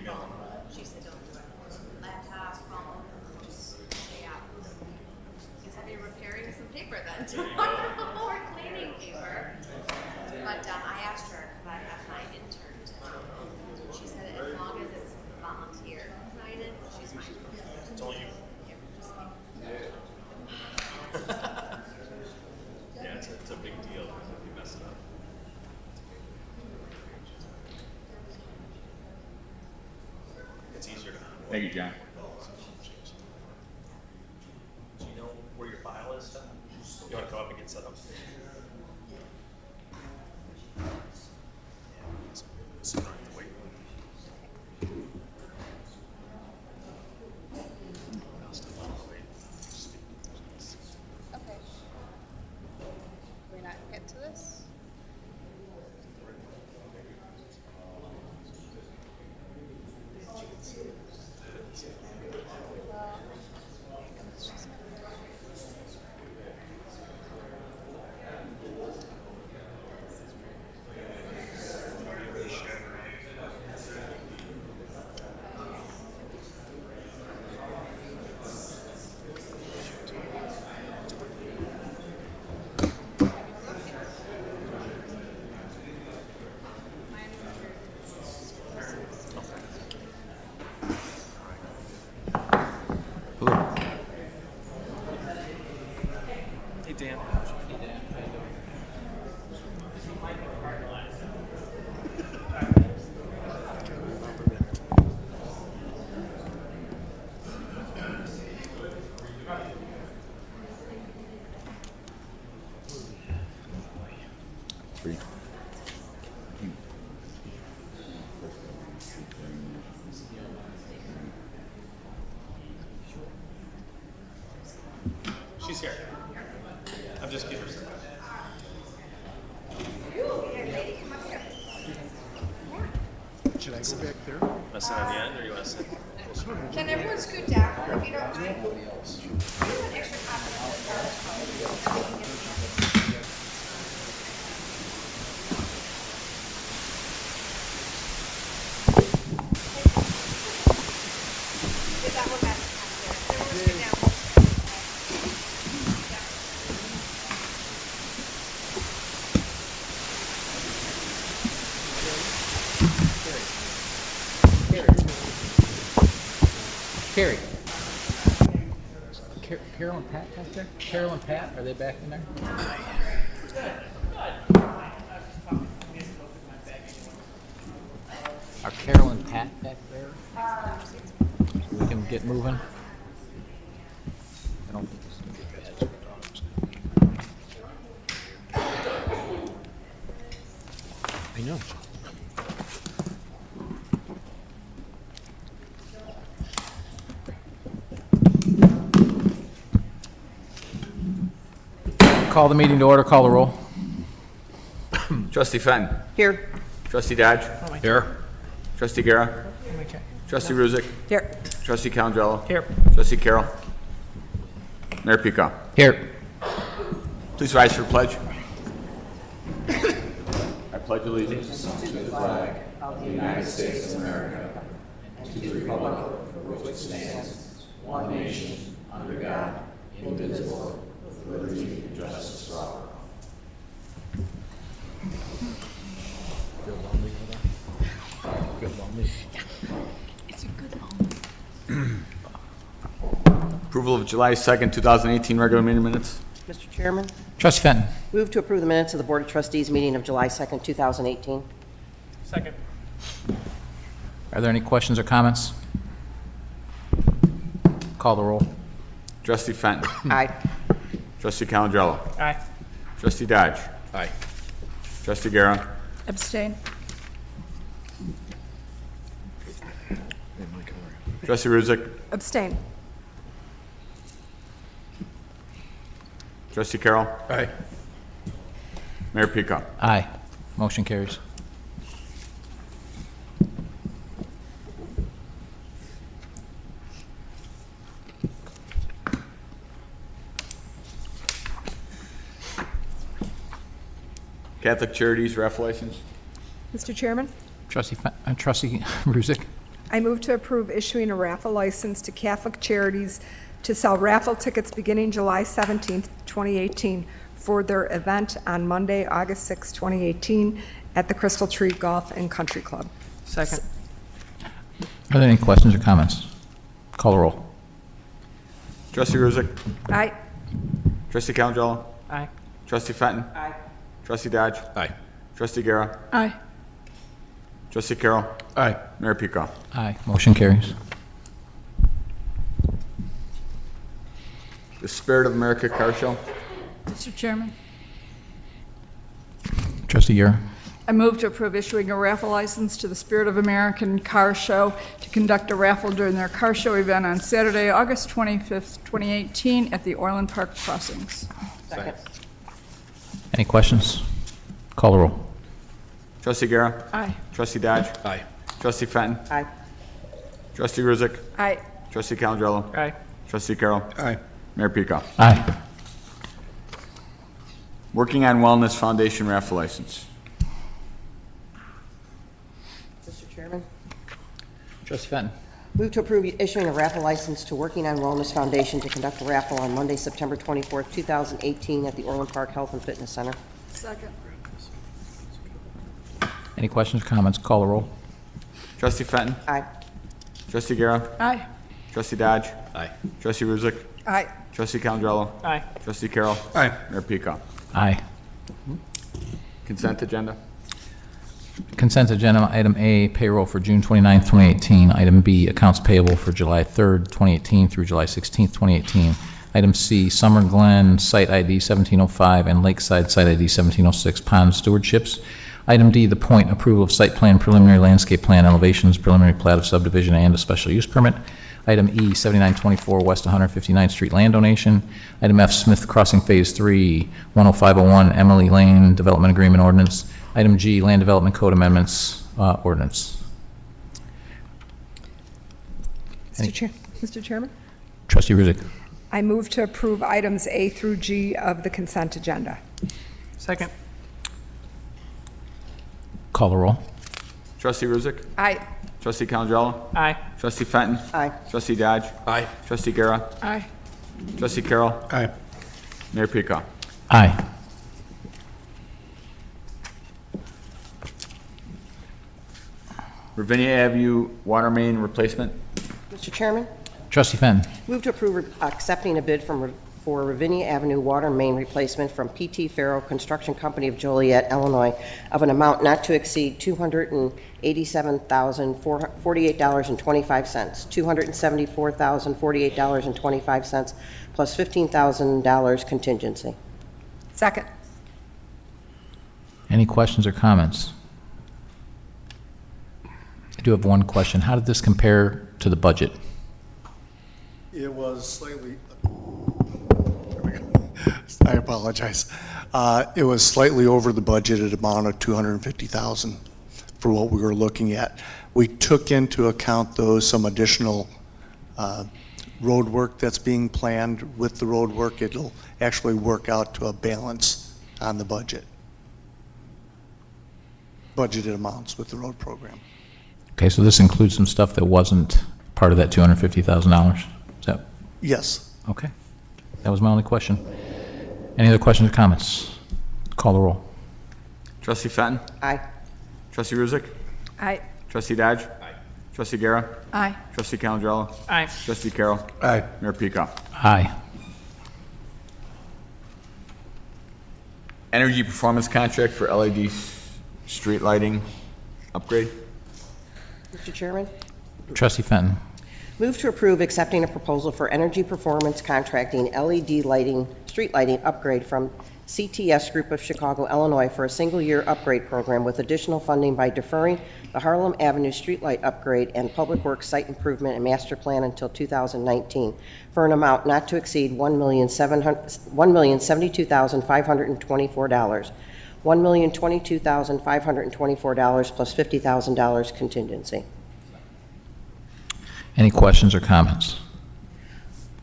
phone. She said, don't do it. Laptop, phone, just stay out. Because I'll be repairing some paper then tomorrow, or cleaning paper. But I asked her, because I have my intern to, she said as long as it's volunteer signed, she's fine. It's only you. Yeah, just me. Yeah, it's a big deal if you mess it up. It's easier to handle. Thank you, John. Do you know where your file is, Steph? You want to come up and get set up? Yeah, it's not the wait. Okay. We're not get to this? Hey, Dan. Three. She's here. I'm just kidding. Should I go back there? Want to sit on the end, or you want to sit? Can everyone scoot down if you don't mind? There's an extra copy of the that one back there. Everyone scoot down. Carrie. Carol and Pat back there? Carol and Pat, are they back in there? Are Carol and Pat back there? So we can get moving? I don't think it's gonna be bad. I know. Call the meeting to order, call the roll. Trustee Fenton. Here. Trustee Dodge. Here. Trustee Guerra. Trustee Ruzick. Here. Trustee Calandrello. Here. Trustee Carroll. Mayor Pico. Here. Please rise for the pledge. I pledge allegiance to the flag of the United States of America and to the republic for which it stands, one nation, under God, indivisible, with liberty and justice for all. It's a good one. Approval of July 2nd, 2018 regular meeting minutes. Mr. Chairman, Trustee Fenton. move to approve the minutes of the Board of Trustees meeting of July 2nd, 2018. Second. Are there any questions or comments? Call the roll. Trustee Fenton. Aye. Trustee Calandrello. Aye. Trustee Dodge. Aye. Trustee Guerra. Abstain. Trustee Ruzick. Abstain. Trustee Carroll. Aye. Mayor Pico. Aye. Motion carries. Catholic Charities ref license. Mr. Chairman, Trustee Ruzick. I move to approve issuing a raffle license to Catholic Charities to sell raffle tickets beginning July 17th, 2018, for their event on Monday, August 6, 2018, at the Crystal Tree Golf and Country Club. Second. Are there any questions or comments? Call the roll. Trustee Ruzick. Aye. Trustee Calandrello. Aye. Trustee Fenton. Aye. Trustee Dodge. Aye. Trustee Guerra. Aye. Trustee Carroll. Aye. Mayor Pico. Aye. Motion carries. The Spirit of America Car Show. Mr. Chairman, Trustee Guerra. I move to approve issuing a raffle license to the Spirit of American Car Show to conduct a raffle during their car show event on Saturday, August 25th, 2018, at the Orland Park crossings. Second. Any questions? Call the roll. Trustee Guerra. Aye. Trustee Dodge. Aye. Trustee Fenton. Aye. Trustee Ruzick. Aye. Trustee Calandrello. Aye. Trustee Carroll. Aye. Mayor Pico. Aye. Working on Wellness Foundation raffle license. Mr. Chairman, Trustee Fenton. move to approve issuing a raffle license to Working on Wellness Foundation to conduct a raffle on Monday, September 24th, 2018, at the Orland Park Health and Fitness Center. Second. Any questions or comments? Call the roll. Trustee Fenton. Aye. Trustee Guerra. Aye. Trustee Dodge. Aye. Trustee Ruzick. Aye. Trustee Calandrello. Aye. Trustee Carroll. Aye. Mayor Pico. Aye. Consent agenda. Consent agenda, item A, payroll for June 29th, 2018. Item B, accounts payable for July 3rd, 2018 through July 16th, 2018. Item C, Summer Glen Site ID 1705 and Lakeside Site ID 1706 pond stewardships. Item D, the point, approval of site plan, preliminary landscape plan, elevations, preliminary plat of subdivision, and a special use permit. Item E, 7924 West 159th Street land donation. Item F, Smith Crossing Phase 3, 10501 Emily Lane Development Agreement Ordinance. Item G, Land Development Code Amendments Ordinance. Mr. Chairman, Trustee Ruzick. I move to approve items A through G of the consent agenda. Second. Call the roll. Trustee Ruzick. Aye. Trustee Calandrello. Aye. Trustee Fenton. Aye. Trustee Dodge. Aye. Trustee Guerra. Aye. Trustee Carroll. Aye. Mayor Pico. Aye. Ravinia Avenue water main replacement. Mr. Chairman, Trustee Fenton. move to approve accepting a bid for Ravinia Avenue water main replacement from P.T. Farrow Construction Company of Joliet, Illinois, of an amount not to exceed $287,048.25, $274,048.25, plus $15,000 contingency. Second. Any questions or comments? I do have one question. How did this compare to the budget? It was slightly, I apologize. It was slightly over the budgeted amount of $250,000 for what we were looking at. We took into account, though, some additional road work that's being planned. With the road work, it'll actually work out to a balance on the budget. Budgeted amounts with the road program. Okay, so this includes some stuff that wasn't part of that $250,000? Is that, Yes. okay. That was my only question. Any other questions or comments? Call the roll. Trustee Fenton. Aye. Trustee Ruzick. Aye. Trustee Dodge. Aye. Trustee Guerra. Aye. Trustee Calandrello. Aye. Trustee Carroll. Aye. Mayor Pico. Aye. Energy performance contract for LED street lighting upgrade. Mr. Chairman, Trustee Fenton. move to approve accepting a proposal for energy performance contracting LED lighting, street lighting upgrade from CTS Group of Chicago, Illinois, for a single-year upgrade program with additional funding by deferring the Harlem Avenue streetlight upgrade and Public Works site improvement and master plan until 2019 for an amount not to exceed $1,072,524, $1,022,524 plus $50,000 contingency. Any questions or comments?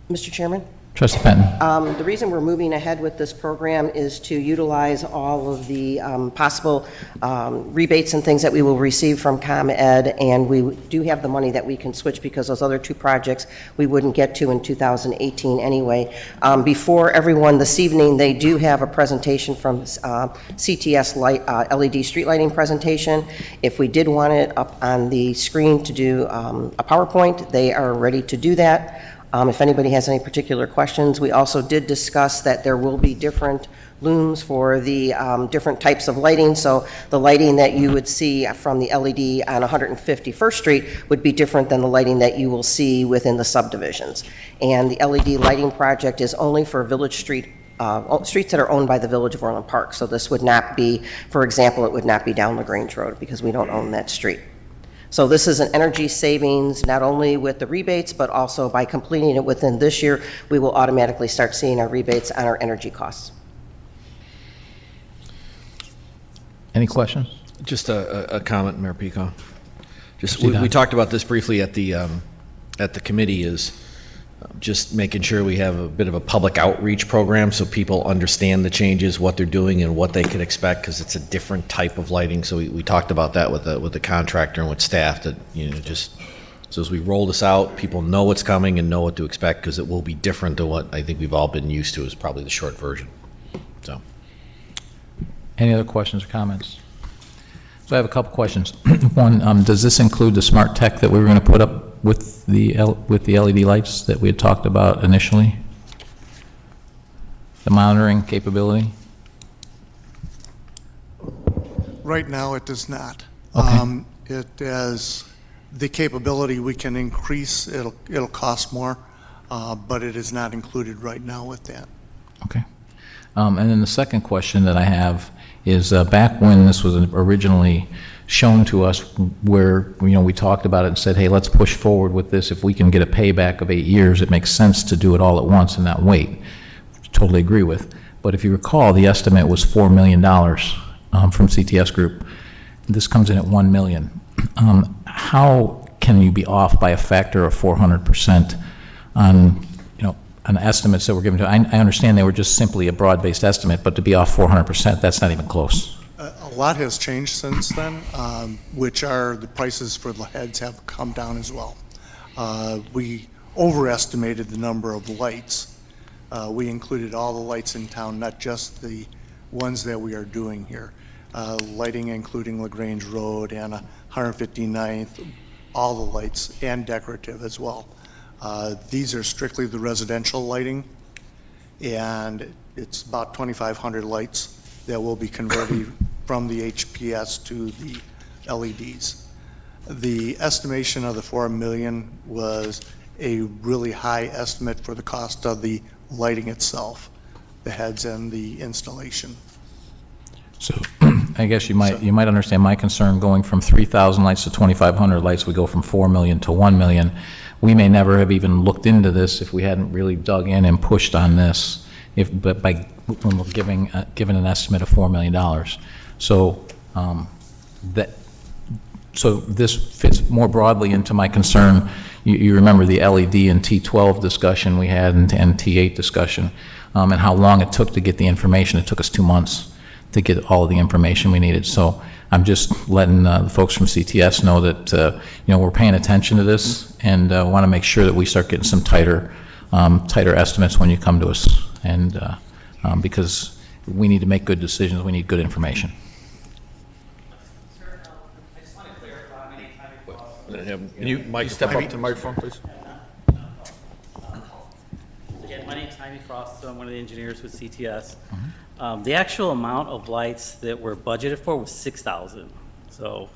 Mr. Chairman, Trustee Fenton. The reason we're moving ahead with this program is to utilize all of the possible rebates and things that we will receive from ComEd, and we do have the money that we can switch because those other two projects we wouldn't get to in 2018 anyway. Before everyone this evening, they do have a presentation from CTS LED street lighting presentation. If we did want it up on the screen to do a PowerPoint, they are ready to do that. If anybody has any particular questions, we also did discuss that there will be different looms for the different types of lighting. So the lighting that you would see from the LED on 151st Street would be different than the lighting that you will see within the subdivisions. And the LED lighting project is only for Village Street streets that are owned by the Village of Orland Park. So this would not be, for example, it would not be down LaGrange Road because we don't own that street. So this is an energy savings, not only with the rebates, but also by completing it within this year, we will automatically start seeing our rebates on our energy costs. Any questions? Just a comment, Mayor Pico. Just Proceed on. we talked about this briefly at the committee, is just making sure we have a bit of a public outreach program so people understand the changes, what they're doing, and what they can expect, because it's a different type of lighting. So we talked about that with the contractor and with staff, that, you know, just so as we roll this out, people know what's coming and know what to expect, because it will be different than what I think we've all been used to, is probably the short version. So. Any other questions or comments? So I have a couple questions. One, does this include the smart tech that we were going to put up with the LED lights that we had talked about initially? The monitoring capability? Right now, it does not. Okay. It has the capability we can increase. It'll cost more, but it is not included right now with that. Okay. And then the second question that I have is back when this was originally shown to us, where, you know, we talked about it and said, hey, let's push forward with this. If we can get a payback of 8 years, it makes sense to do it all at once and not wait. Totally agree with. But if you recall, the estimate was $4 million from CTS Group. This comes in at $1 million. How can you be off by a factor of 400% on, you know, on estimates that were given to? I understand they were just simply a broad-based estimate, but to be off 400%, that's not even close. A lot has changed since then, which are the prices for the heads have come down as well. We overestimated the number of lights. We included all the lights in town, not just the ones that we are doing here. Lighting including LaGrange Road and 159th, all the lights, and decorative as well. These are strictly the residential lighting, and it's about 2,500 lights that will be converted from the HPS to the LEDs. The estimation of the $4 million was a really high estimate for the cost of the lighting itself, the heads and the installation. So I guess you might understand my concern going from 3,000 lights to 2,500 lights. We go from 4 million to 1 million. We may never have even looked into this if we hadn't really dug in and pushed on this. But when we're given an estimate of $4 million, so so this fits more broadly into my concern. You remember the LED and T12 discussion we had and T8 discussion, and how long it took to get the information. It took us 2 months to get all of the information we needed. So I'm just letting the folks from CTS know that you know, we're paying attention to this and want to make sure that we start getting some tighter estimates when you come to us, and because we need to make good decisions, we need good information. Can you, Mike, step up to the microphone, please? Again, my name's Jaime Frost. I'm one of the engineers with CTS. The actual amount of lights that were budgeted for was 6,000. So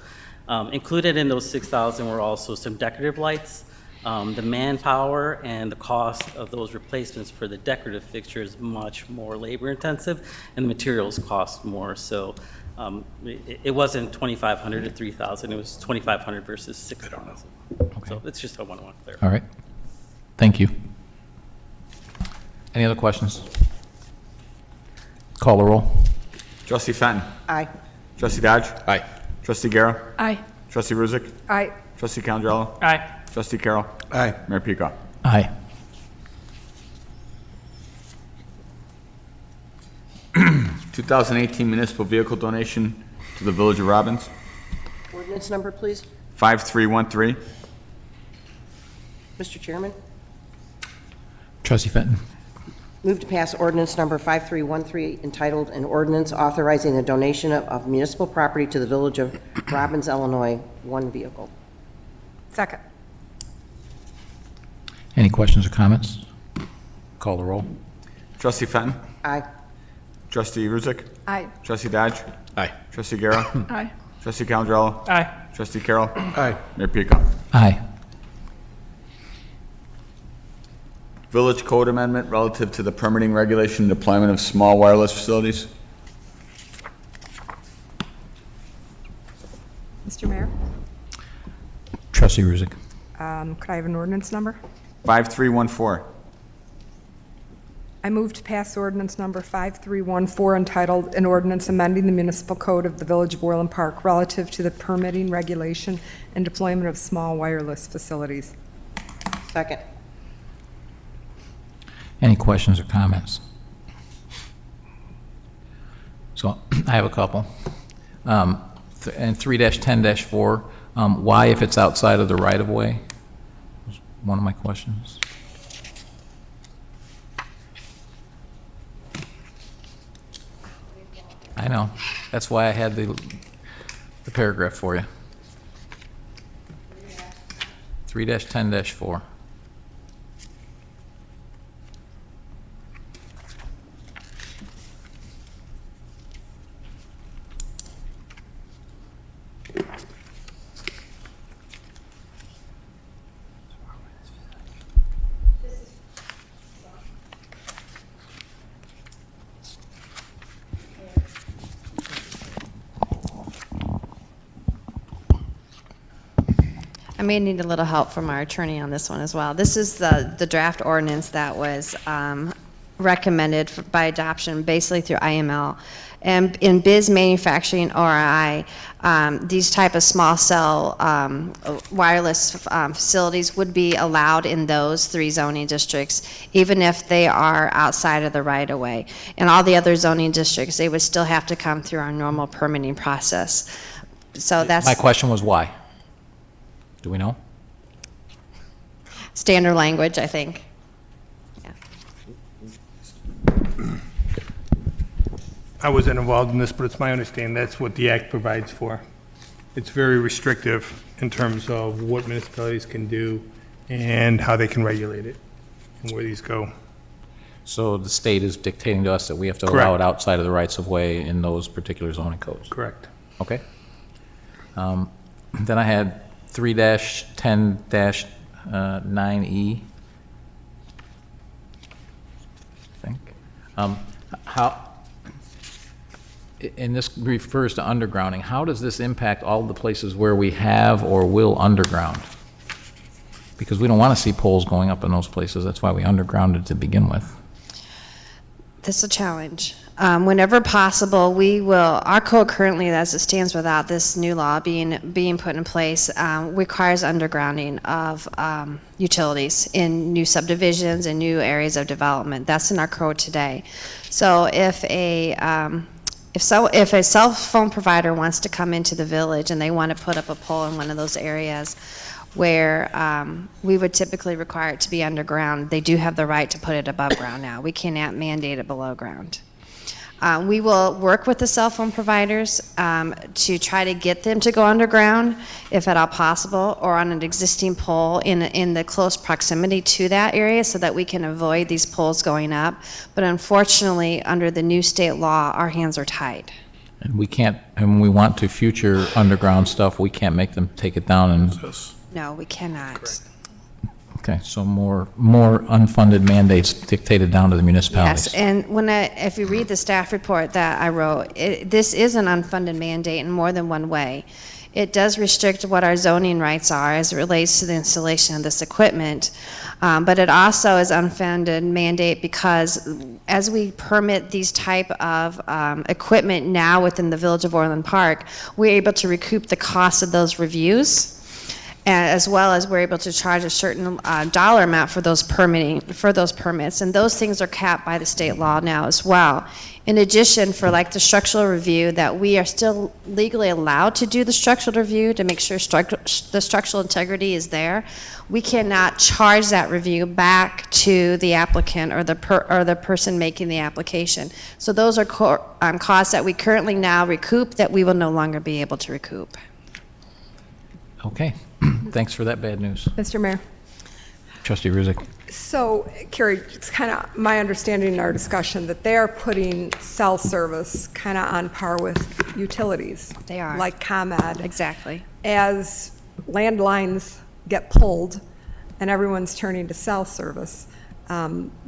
included in those 6,000 were also some decorative lights. The manpower and the cost of those replacements for the decorative fixtures much more labor intensive, and the materials cost more. So it wasn't 2,500 to 3,000. It was 2,500 versus 6,000. Okay. So it's just I want to clarify. All right. Thank you. Any other questions? Call the roll. Trustee Fenton. Aye. Trustee Dodge. Aye. Trustee Guerra. Aye. Trustee Ruzick. Aye. Trustee Calandrello. Aye. Trustee Carroll. Aye. Mayor Pico. Aye. 2018 municipal vehicle donation to the Village of Robbins. Ordinance number, please. 5313. Mr. Chairman, Trustee Fenton. move to pass ordinance number 5313 entitled an ordinance authorizing the donation of municipal property to the Village of Robbins, Illinois, one vehicle. Second. Any questions or comments? Call the roll. Trustee Fenton. Aye. Trustee Ruzick. Aye. Trustee Dodge. Aye. Trustee Guerra. Aye. Trustee Calandrello. Aye. Trustee Carroll. Aye. Mayor Pico. Aye. Village Code Amendment relative to the permitting regulation and deployment of small wireless facilities. Mr. Mayor, Trustee Ruzick. could I have an ordinance number? 5314. I move to pass ordinance number 5314 entitled an ordinance amending the municipal code of the Village of Orland Park relative to the permitting regulation and deployment of small wireless facilities. Second. Any questions or comments? So I have a couple. And 3-10-4, why if it's outside of the right-of-way? Was one of my questions. I know. That's why I had the paragraph for you. 3-10-4. I may need a little help from our attorney on this one as well. This is the draft ordinance that was recommended by adoption basically through IML. And in biz manufacturing ORI, these type of small cell wireless facilities would be allowed in those 3 zoning districts, even if they are outside of the right-of-way. In all the other zoning districts, they would still have to come through our normal permitting process. So that's My question was why? Do we know? standard language, I think. Yeah. I wasn't involved in this, but it's my understanding that's what the act provides for. It's very restrictive in terms of what municipalities can do and how they can regulate it and where these go. So the state is dictating to us that we have to allow Correct. it outside of the rights of way in those particular zoning codes? Correct. Okay. Then I had 3-10-9E. I think. And this refers to undergrounding. How does this impact all the places where we have or will underground? Because we don't want to see poles going up in those places. That's why we undergrounded to begin with. This is a challenge. Whenever possible, we will, our code currently, as it stands without this new law being put in place, requires undergrounding of utilities in new subdivisions and new areas of development. That's in our code today. So if a cell phone provider wants to come into the village and they want to put up a pole in one of those areas where we would typically require it to be underground, they do have the right to put it above ground now. We cannot mandate it below ground. We will work with the cell phone providers to try to get them to go underground, if at all possible, or on an existing pole in the close proximity to that area so that we can avoid these poles going up. But unfortunately, under the new state law, our hands are tied. And we can't, and when we want to future underground stuff, we can't make them take it down and... No, we cannot. Okay, so more unfunded mandates dictated down to the municipalities. Yes, and if you read the staff report that I wrote, this is an unfunded mandate in more than one way. It does restrict what our zoning rights are as it relates to the installation of this equipment, but it also is unfunded mandate because as we permit these type of equipment now within the Village of Orland Park, we're able to recoup the cost of those reviews. as well as we're able to charge a certain dollar amount for those permits, and those things are capped by the state law now as well. In addition, for like the structural review, that we are still legally allowed to do the structural review to make sure the structural integrity is there. We cannot charge that review back to the applicant or the person making the application. So those are costs that we currently now recoup that we will no longer be able to recoup. Okay, thanks for that bad news. Mr. Mayor. Trustee Ruzick. So, Carrie, it's kind of my understanding in our discussion that they are putting cell service kind of on par with utilities. They are. Like ComEd. Exactly. As landlines get pulled and everyone's turning to cell service,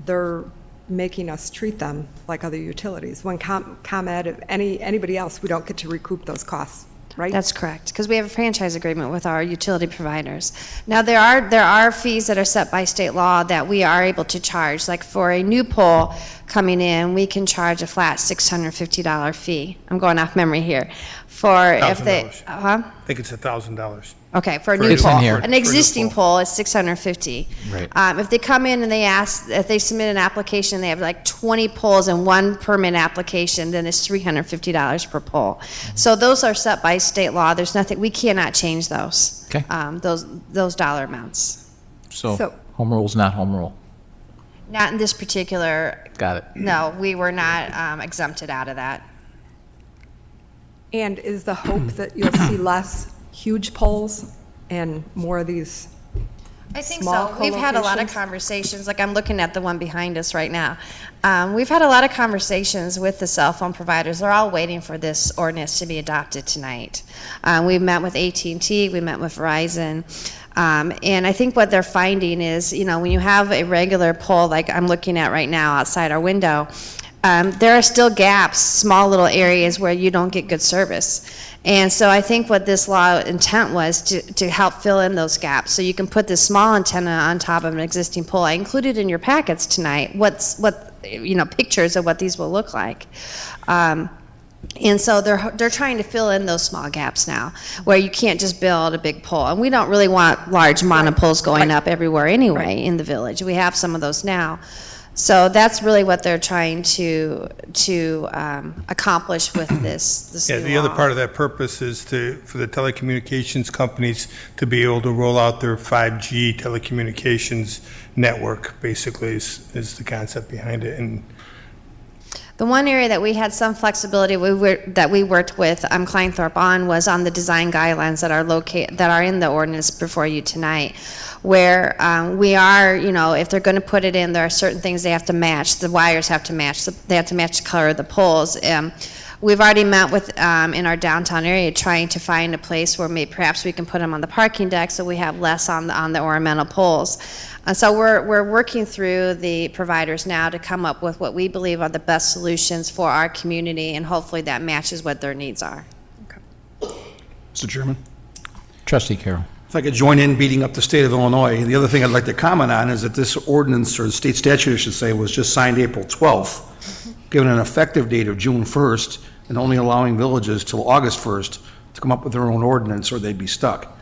they're making us treat them like other utilities. When ComEd, anybody else, we don't get to recoup those costs. Right? That's correct, because we have a franchise agreement with our utility providers. Now, there are fees that are set by state law that we are able to charge. Like for a new pole coming in, we can charge a flat $650 fee. I'm going off memory here. For if they, $1,000. huh? I think it's $1,000. Okay, for a For new a new pole. pole. An For a new existing pole. pole is $650. Right. If they come in and if they submit an application, they have like 20 poles in one permit application, then it's $350 per pole. So those are set by state law. There's nothing, we cannot change those. Okay. Those dollar amounts. So home rule's not home rule. Not in this particular, Got it. no, we were not exempted out of that. And is the hope that you'll see less huge poles and more of these I think small so. We've had a lot of co-locations? conversations, like I'm looking at the one behind us right now. We've had a lot of conversations with the cell phone providers. They're all waiting for this ordinance to be adopted tonight. We met with AT&T, we met with Verizon, and I think what they're finding is, when you have a regular pole like I'm looking at right now outside our window, there are still gaps, small little areas where you don't get good service. And so I think what this law intent was to help fill in those gaps. So you can put this small antenna on top of an existing pole. I included in your packets tonight pictures of what these will look like. And so they're trying to fill in those small gaps now, where you can't just build a big pole. And we don't really want large monopoles going up everywhere anyway in the village. We have some of those now. So that's really what they're trying to accomplish with this Yeah, new the other law. part of that purpose is for the telecommunications companies to be able to roll out their 5G telecommunications network, basically, is the concept behind it. And The one area that we had some flexibility that we worked with Kleinthorpe on was on the design guidelines that are in the ordinance before you tonight, where we are, if they're going to put it in, there are certain things they have to match. The wires have to match. They have to match the color of the poles. We've already met with, in our downtown area, trying to find a place where perhaps we can put them on the parking deck so we have less on the ornamental poles. So we're working through the providers now to come up with what we believe are the best solutions for our community, and hopefully that matches what their needs are. Mr. Chairman, Trustee Carroll. if I could join in beating up the state of Illinois, the other thing I'd like to comment on is that this ordinance, or the state statute, I should say, was just signed April 12th, given an effective date of June 1st, and only allowing villages till August 1st to come up with their own ordinance, or they'd be stuck.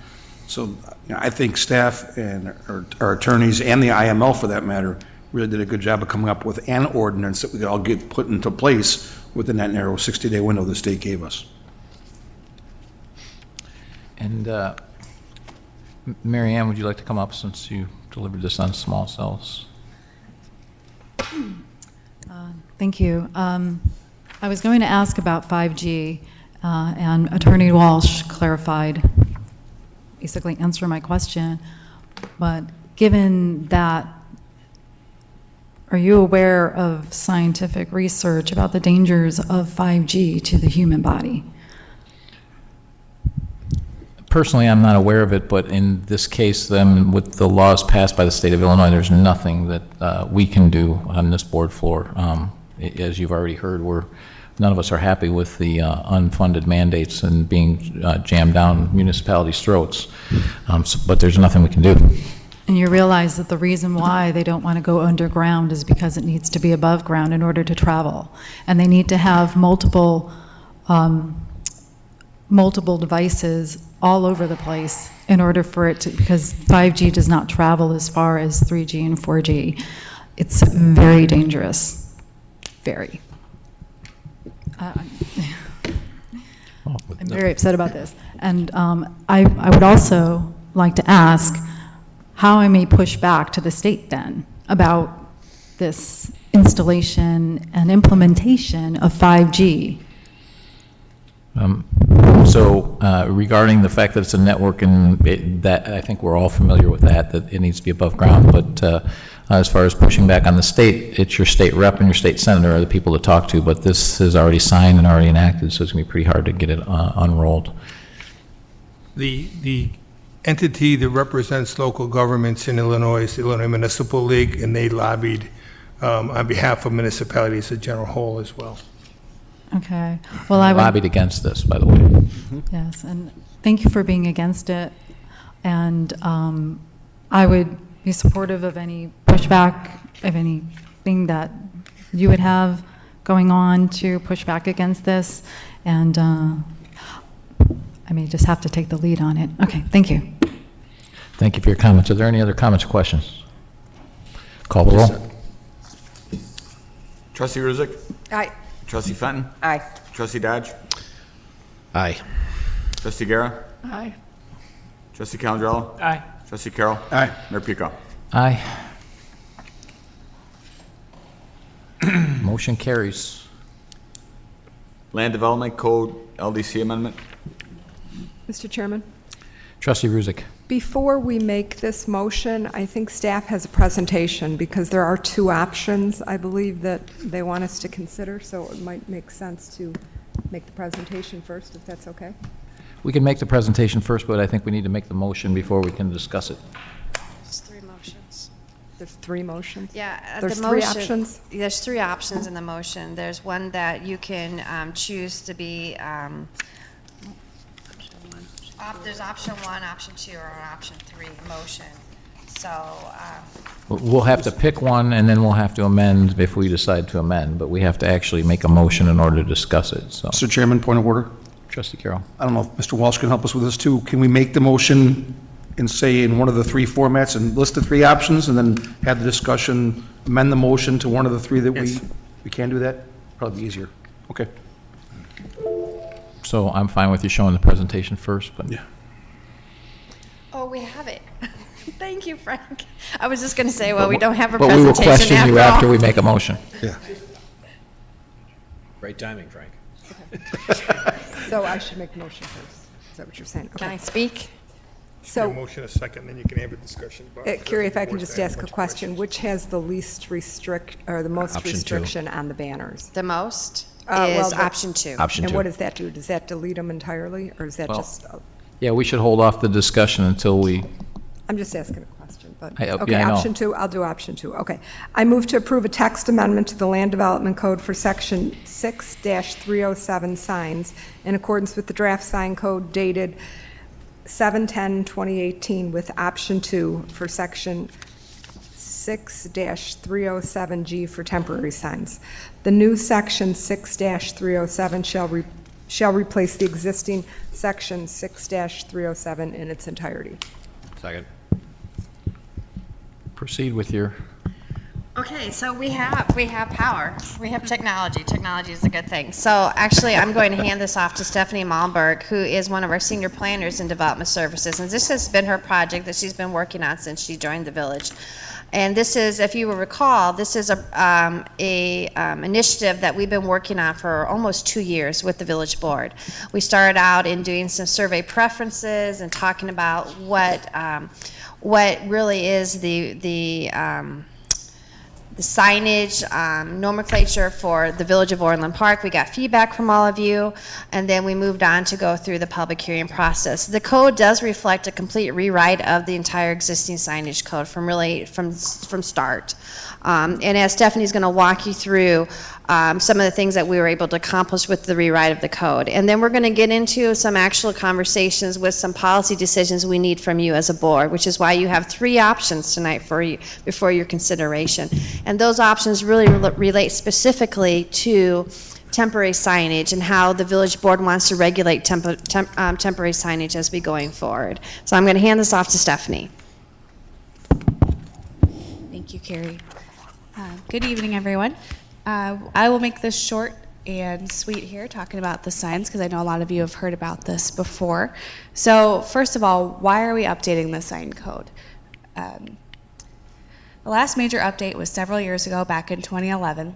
So I think staff and our attorneys, and the IML for that matter, really did a good job of coming up with an ordinance that we could all get put into place within that narrow 60-day window the state gave us. And Mary Ann, would you like to come up since you delivered this on small cells? Thank you. I was going to ask about 5G, and Attorney Walsh clarified, basically answered my question. But given that, are you aware of scientific research about the dangers of 5G to the human body? Personally, I'm not aware of it, but in this case, then, with the laws passed by the state of Illinois, there's nothing that we can do on this board floor. As you've already heard, none of us are happy with the unfunded mandates and being jammed down municipalities' throats, but there's nothing we can do. And you realize that the reason why they don't want to go underground is because it needs to be above ground in order to travel. And they need to have multiple devices all over the place in order for it to, because 5G does not travel as far as 3G and 4G. It's very dangerous, very. I'm very upset about this. And I would also like to ask how I may push back to the state then about this installation and implementation of 5G. So regarding the fact that it's a network, and that I think we're all familiar with that it needs to be above ground, but as far as pushing back on the state, it's your state rep and your state senator are the people to talk to, but this is already signed and already enacted, so it's going to be pretty hard to get it unrolled. The entity that represents local governments in Illinois is the Illinois Municipal League, and they lobbied on behalf of municipalities as a general whole as well. Okay. Well, I would Lobbied against this, by the way. Yes, and thank you for being against it. And I would be supportive of any pushback, of anything that you would have going on to push back against this. And I may just have to take the lead on it. Okay, thank you. Thank you for your comments. Are there any other comments or questions? Call the roll. Trustee Ruzick? Aye. Trustee Fenton? Aye. Trustee Dodge? Aye. Trustee Guerra? Aye. Trustee Calandrella? Aye. Trustee Carroll? Aye. Mayor Pico? Aye. Motion carries. Land Development Code LDC Amendment? Mr. Chairman? Trustee Ruzick. Before we make this motion, I think staff has a presentation because there are two options, I believe, that they want us to consider, so it might make sense to make the presentation first, if that's okay. We can make the presentation first, but I think we need to make the motion before we can discuss it. There's three motions. There's three motions? Yeah. There's the three motion- options? There's three options in the motion. There's one that you can choose to be, there's option 1, option 2, or option 3 motion. So, We'll have to pick one, and then we'll have to amend if we decide to amend, but we have to actually make a motion in order to discuss it, so. Mr. Chairman, point of order. Trustee Carroll. I don't know if Mr. Walsh can help us with this too. Can we make the motion and say in one of the three formats and list the three options and then have the discussion, amend the motion to one of the three that we can do that? Probably easier. Okay. So I'm fine with you showing the presentation first, but. Yeah. oh, we have it. Thank you, Frank. I was just going to say, well, we don't have a But we will presentation question you after after all. we make a motion. Yeah. Great timing, Frank. So I should make the motion first. Is that what you're saying? Can Okay. I speak? So, Motion a second, then you can have a discussion about it. Carrie, if I can just ask a question, which has the least the most Option 2. restriction on the banners? The most well, is the- option 2. Option And 2. what does that do? Does that delete them entirely, or is that Well- just, Yeah, we should hold off the discussion until we, I'm just asking a question, but, yeah, okay, I know. option 2, I'll do option 2, okay. I move to approve a text amendment to the Land Development Code for Section 6-307 signs in accordance with the draft sign code dated 7/10/2018 with option 2 for Section 6-307G for temporary signs. The new Section 6-307 shall replace the existing Section 6-307 in its entirety. Second. proceed with your, Okay, so we have power. We have technology. Technology is a good thing. So actually, I'm going to hand this off to Stephanie Malmberg, who is one of our senior planners in development services. And this has been her project that she's been working on since she joined the village. And this is, if you will recall, this is a initiative that we've been working on for almost 2 years with the village board. We started out in doing some survey preferences and talking about what really is the signage nomenclature for the Village of Orland Park. We got feedback from all of you, and then we moved on to go through the public hearing process. The code does reflect a complete rewrite of the entire existing signage code from start. And as Stephanie's going to walk you through some of the things that we were able to accomplish with the rewrite of the code. And then we're going to get into some actual conversations with some policy decisions we need from you as a board, which is why you have 3 options tonight before your consideration. And those options really relate specifically to temporary signage and how the village board wants to regulate temporary signage as we going forward. So I'm going to hand this off to Stephanie. Thank you, Carrie. Good evening, everyone. I will make this short and sweet here, talking about the signs, because I know a lot of you have heard about this before. So first of all, why are we updating the sign code? The last major update was several years ago, back in 2011.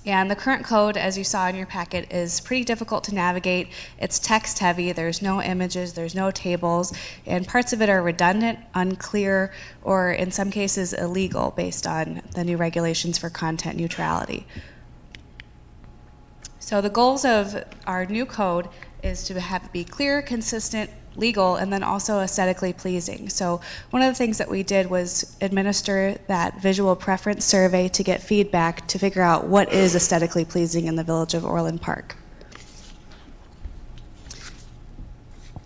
And the current code, as you saw in your packet, is pretty difficult to navigate. It's text heavy, there's no images, there's no tables, and parts of it are redundant, unclear, or in some cases illegal based on the new regulations for content neutrality. So the goals of our new code is to have it be clear, consistent, legal, and then also aesthetically pleasing. So one of the things that we did was administer that visual preference survey to get feedback to figure out what is aesthetically pleasing in the Village of Orland Park.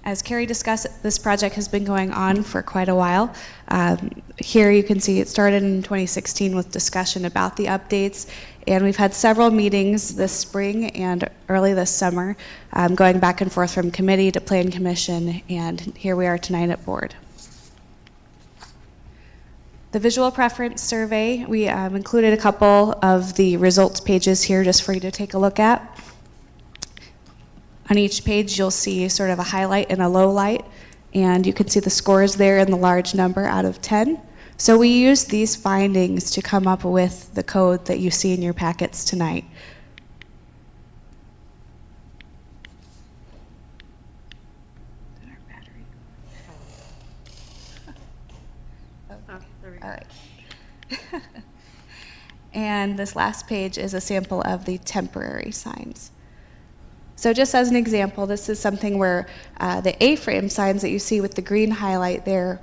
As Carrie discussed, this project has been going on for quite a while. Here you can see it started in 2016 with discussion about the updates, and we've had several meetings this spring and early this summer, going back and forth from committee to plan commission, and here we are tonight at board. The visual preference survey, we included a couple of the results pages here just for you to take a look at. On each page, you'll see sort of a highlight and a low light, and you can see the scores there in the large number out of 10. So we used these findings to come up with the code that you see in your packets tonight. All right. And this last page is a sample of the temporary signs. So just as an example, this is something where the A-frame signs that you see with the green highlight there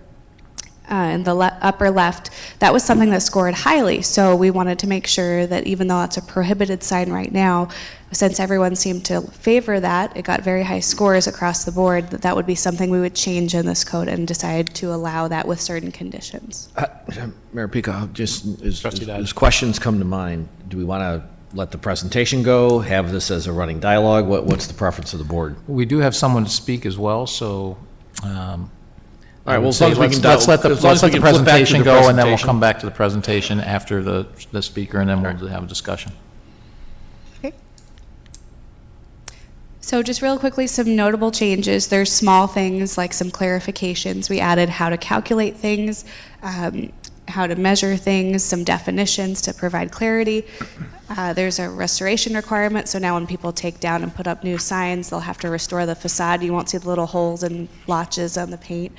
in the upper left, that was something that scored highly. So we wanted to make sure that even though that's a prohibited sign right now, since everyone seemed to favor that, it got very high scores across the board, that would be something we would change in this code and decide to allow that with certain conditions. Mayor Pico, just as questions come to mind, do we want to let the presentation go, have this as a running dialogue? What's the preference of the board? We do have someone to speak as well, so all right, well, let's let the presentation go, and then we'll come back to the presentation after the speaker, and then we'll have a discussion. Okay. So just real quickly, some notable changes. There's small things like some clarifications. We added how to calculate things, how to measure things, some definitions to provide clarity. There's a restoration requirement, so now when people take down and put up new signs, they'll have to restore the facade. You won't see the little holes and blotches on the paint.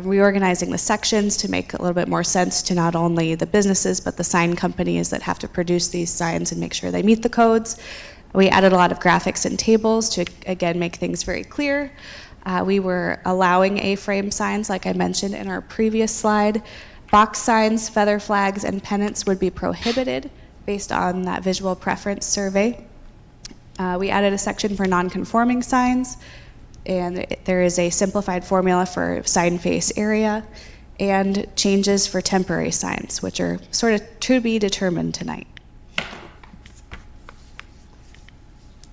Reorganizing the sections to make a little bit more sense to not only the businesses, but the sign companies that have to produce these signs and make sure they meet the codes. We added a lot of graphics and tables to, again, make things very clear. We were allowing A-frame signs, like I mentioned in our previous slide. Box signs, feather flags, and pennants would be prohibited based on that visual preference survey. We added a section for non-conforming signs, and there is a simplified formula for sign face area, and changes for temporary signs, which are sort of to be determined tonight.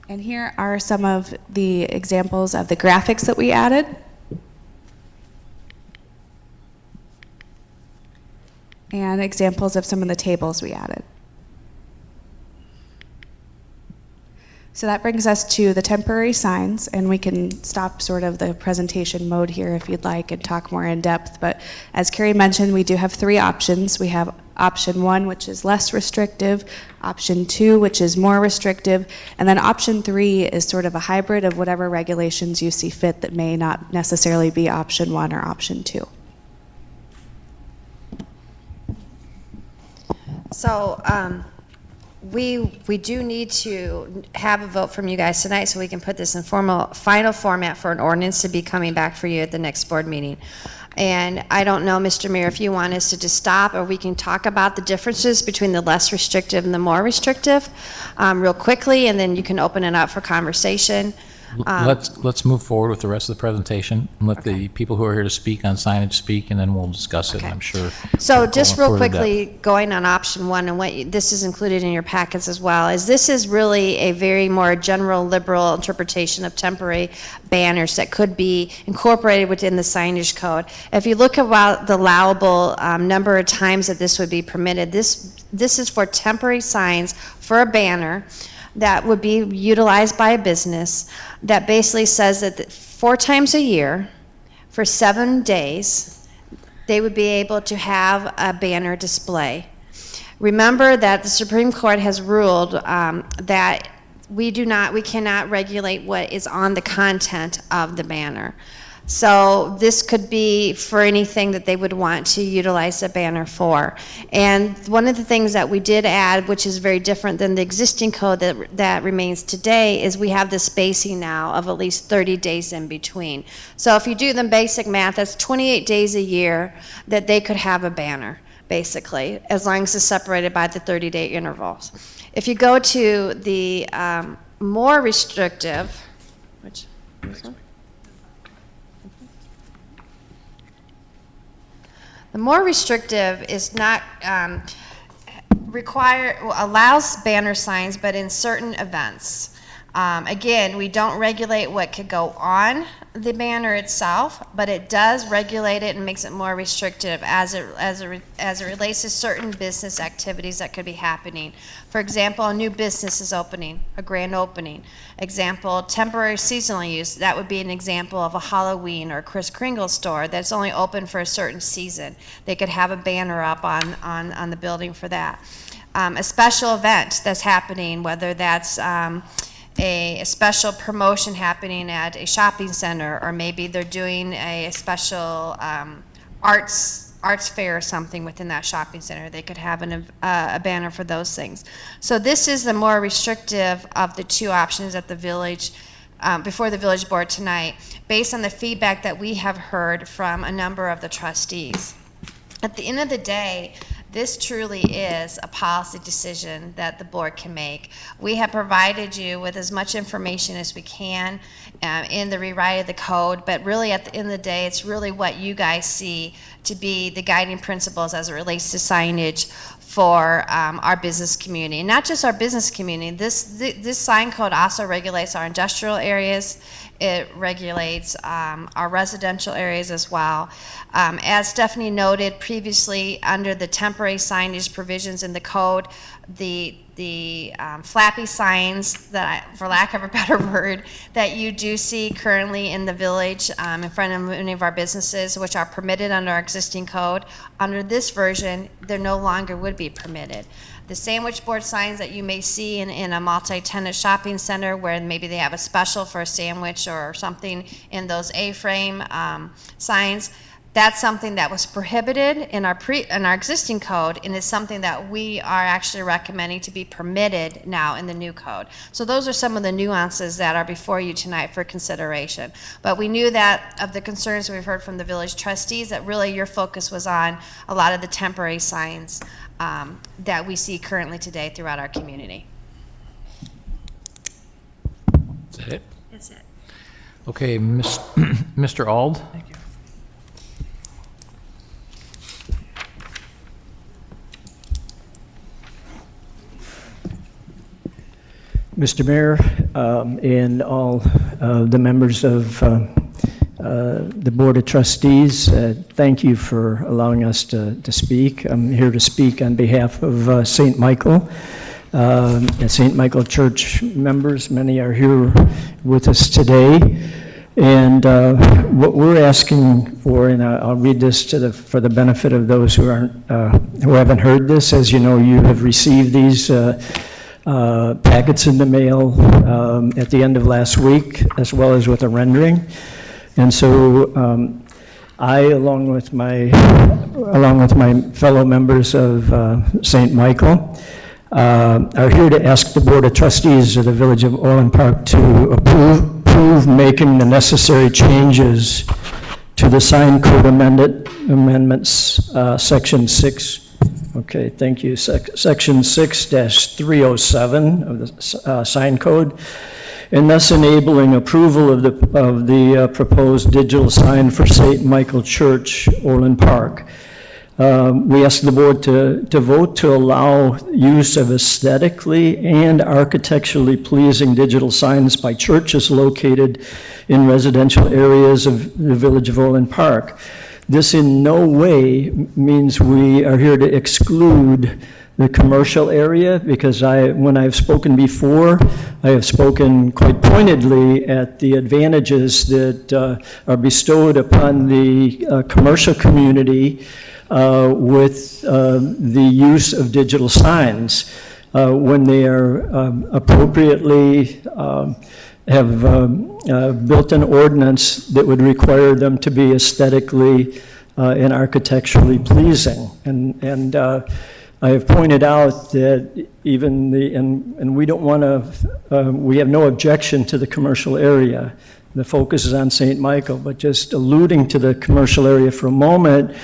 And here are some of the examples of the graphics that we added. And examples of some of the tables we added. So that brings us to the temporary signs, and we can stop sort of the presentation mode here if you'd like and talk more in depth. But as Carrie mentioned, we do have three options. We have option 1, which is less restrictive, option 2, which is more restrictive, and then option 3 is sort of a hybrid of whatever regulations you see fit that may not necessarily be option 1 or option 2. So we do need to have a vote from you guys tonight so we can put this in final format for an ordinance to be coming back for you at the next board meeting. And I don't know, Mr. Mayor, if you want us to just stop, or we can talk about the differences between the less restrictive and the more restrictive real quickly, and then you can open it up for conversation. Let's move forward with the rest of the presentation and let the people who are here to speak on signage speak, and then we'll discuss it, and I'm sure. So we'll just go real further quickly, depth. going on option one, and this is included in your packets as well, is this is really a very more general liberal interpretation of temporary banners that could be incorporated within the signage code. If you look at the allowable number of times that this would be permitted, this is for temporary signs for a banner that would be utilized by a business that basically says that 4 times a year for 7 days, they would be able to have a banner display. Remember that the Supreme Court has ruled that we cannot regulate what is on the content of the banner. So this could be for anything that they would want to utilize the banner for. And one of the things that we did add, which is very different than the existing code that remains today, is we have the spacing now of at least 30 days in between. So if you do the basic math, that's 28 days a year that they could have a banner, basically, as long as it's separated by the 30-day intervals. If you go to the more restrictive, which this one? The more restrictive is not allows banner signs, but in certain events. Again, we don't regulate what could go on the banner itself, but it does regulate it and makes it more restrictive as it relates to certain business activities that could be happening. For example, a new business is opening, a grand opening. Example, temporary seasonal use, that would be an example of a Halloween or Kris Kringle store that's only open for a certain season. They could have a banner up on the building for that. A special event that's happening, whether that's a special promotion happening at a shopping center, or maybe they're doing a special arts fair or something within that shopping center. They could have a banner for those things. So this is the more restrictive of the two options at the village, before the village board tonight, based on the feedback that we have heard from a number of the trustees. At the end of the day, this truly is a policy decision that the board can make. We have provided you with as much information as we can in the rewrite of the code, but really at the end of the day, it's really what you guys see to be the guiding principles as it relates to signage for our business community. And not just our business community, this sign code also regulates our industrial areas. It regulates our residential areas as well. As Stephanie noted previously, under the temporary signage provisions in the code, the flappy signs that, for lack of a better word, that you do see currently in the village in front of many of our businesses, which are permitted under our existing code, under this version, they no longer would be permitted. The sandwich board signs that you may see in a multi-tenant shopping center where maybe they have a special for a sandwich or something in those A-frame signs, that's something that was prohibited in our existing code, and is something that we are actually recommending to be permitted now in the new code. So those are some of the nuances that are before you tonight for consideration. But we knew that of the concerns we've heard from the village trustees, that really your focus was on a lot of the temporary signs that we see currently today throughout our community. Is that it? That's it. Okay, Mr. Ald? Thank you. Mr. Mayor, and all the members of the Board of Trustees, thank you for allowing us to speak. I'm here to speak on behalf of St. Michael. St. Michael Church members, many are here with us today. And what we're asking for, and I'll read this for the benefit of those who haven't heard this. As you know, you have received these packets in the mail at the end of last week, as well as with a rendering. And so I, along with my fellow members of St. Michael, are here to ask the Board of Trustees of the Village of Orland Park to approve making the necessary changes to the sign code amendments, section 6 Okay, thank you. Section 6-307 of the sign code, and thus enabling approval of the proposed digital sign for St. Michael Church, Orland Park. We ask the board to vote to allow use of aesthetically and architecturally pleasing digital signs by churches located in residential areas of the Village of Orland Park. This in no way means we are here to exclude the commercial area, because when I've spoken before, I have spoken quite pointedly at the advantages that are bestowed upon the commercial community with the use of digital signs when they are appropriately have built an ordinance that would require them to be aesthetically and architecturally pleasing. And I have pointed out that even and we don't want to, we have no objection to the commercial area. The focus is on St. Michael, but just alluding to the commercial area for a moment,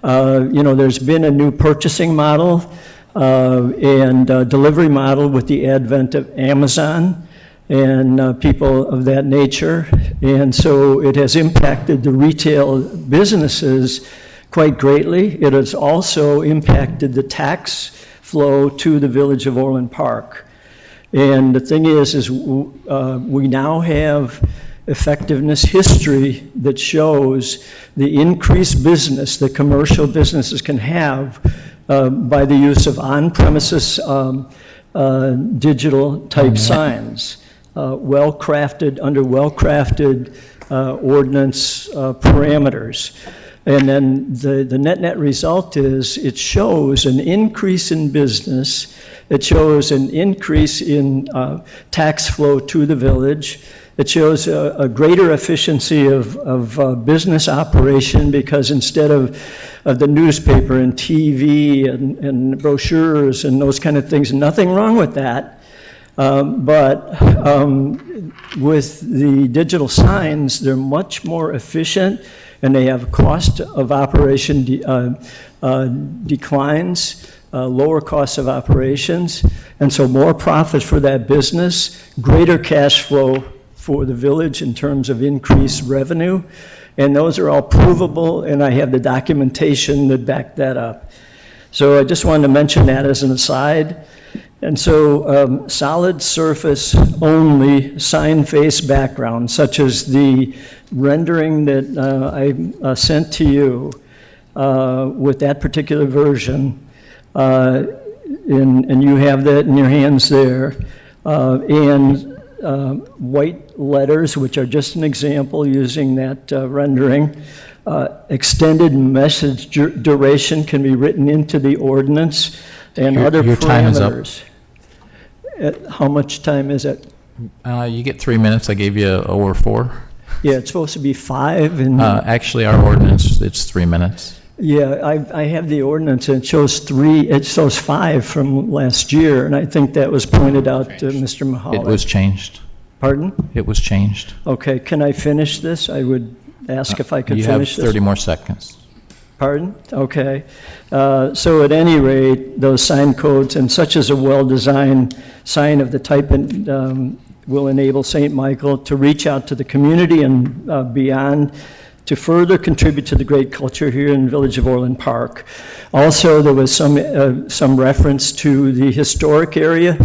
there's been a new purchasing model and delivery model with the advent of Amazon and people of that nature. And so it has impacted the retail businesses quite greatly. It has also impacted the tax flow to the Village of Orland Park. And the thing is we now have effectiveness history that shows the increased business that commercial businesses can have by the use of on-premises digital type signs, under well-crafted ordinance parameters. And then the net result is it shows an increase in business, it shows an increase in tax flow to the village. It shows a greater efficiency of business operation, because instead of the newspaper and TV and brochures and those kind of things, nothing wrong with that. But with the digital signs, they're much more efficient, and they have cost of operation declines, lower costs of operations, and so more profit for that business, greater cash flow for the village in terms of increased revenue, and those are all provable, and I have the documentation that back that up. So I just wanted to mention that as an aside. And so solid surface only sign face background, such as the rendering that I sent to you with that particular version, and you have that in your hands there, and white letters, which are just an example using that rendering. Extended message duration can be written into the ordinance, and other your time is up. parameters. How much time is it? You get 3 minutes. I gave you over 4. Yeah, it's supposed to be 5. And actually, our ordinance, it's 3 minutes. yeah, I have the ordinance, and it shows 3. It shows 5 from last year, and I think that was pointed out to Mr. Mahalik. It was changed. Pardon? It was changed. Okay, can I finish this? I would ask if I could finish this. You have 30 more seconds. Pardon? Okay. So at any rate, those sign codes, and such as a well-designed sign of the type will enable St. Michael to reach out to the community and beyond to further contribute to the great culture here in the Village of Orland Park. Also, there was some reference to the historic area.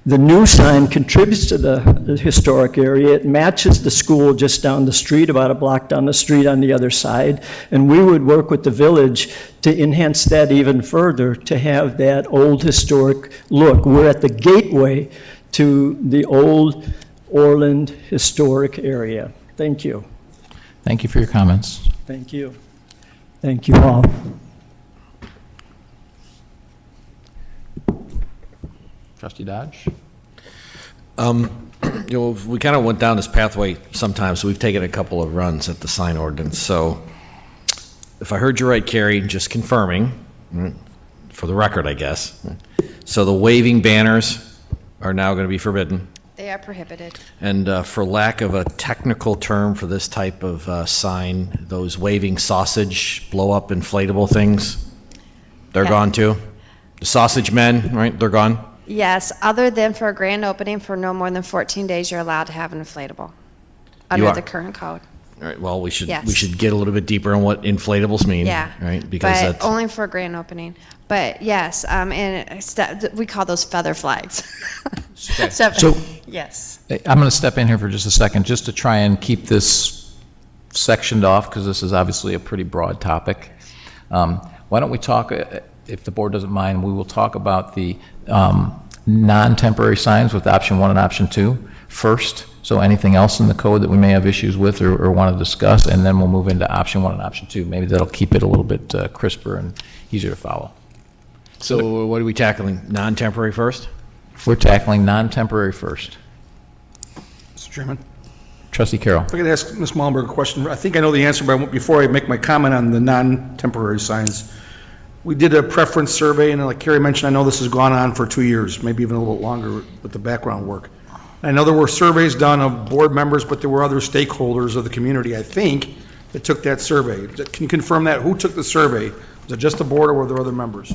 The new sign contributes to the historic area. It matches the school just down the street, about a block down the street on the other side. And we would work with the village to enhance that even further, to have that old historic look. We're at the gateway to the old Orland historic area. Thank you. Thank you for your comments. Thank you. Thank you all. Trustee Dodge? We kind of went down this pathway sometimes, so we've taken a couple of runs at the sign ordinance. So if I heard you right, Carrie, just confirming, for the record, I guess. So the waving banners are now going to be forbidden. They are prohibited. And for lack of a technical term for this type of sign, those waving sausage blow-up inflatable things, they're Yeah. gone too? The Sausage Men, right, they're gone? Yes, other than for a grand opening for no more than 14 days, you're allowed to have an inflatable You under are. the current code. All right, well, we should Yes. get a little bit deeper on what inflatables mean. Yeah. Right, because But that's, only for a grand opening. But yes, we call those feather flags. So- Yes. I'm going to step in here for just a second, just to try and keep this sectioned off, because this is obviously a pretty broad topic. Why don't we talk, if the board doesn't mind, we will talk about the non-temporary signs with option 1 and option 2 first. So anything else in the code that we may have issues with or want to discuss, and then we'll move into option 1 and option 2. Maybe that'll keep it a little bit crisper and easier to follow. so what are we tackling? Non-temporary first? We're tackling non-temporary first. Mr. Chairman. Trustee Carroll. If I could ask Ms. Malmberg a question. I think I know the answer, but before I make my comment on the non-temporary signs, we did a preference survey, and like Carrie mentioned, I know this has gone on for 2 years, maybe even a little bit longer with the background work. I know there were surveys done of board members, but there were other stakeholders of the community, I think, that took that survey. Can you confirm that? Who took the survey? Was it just the board, or were there other members?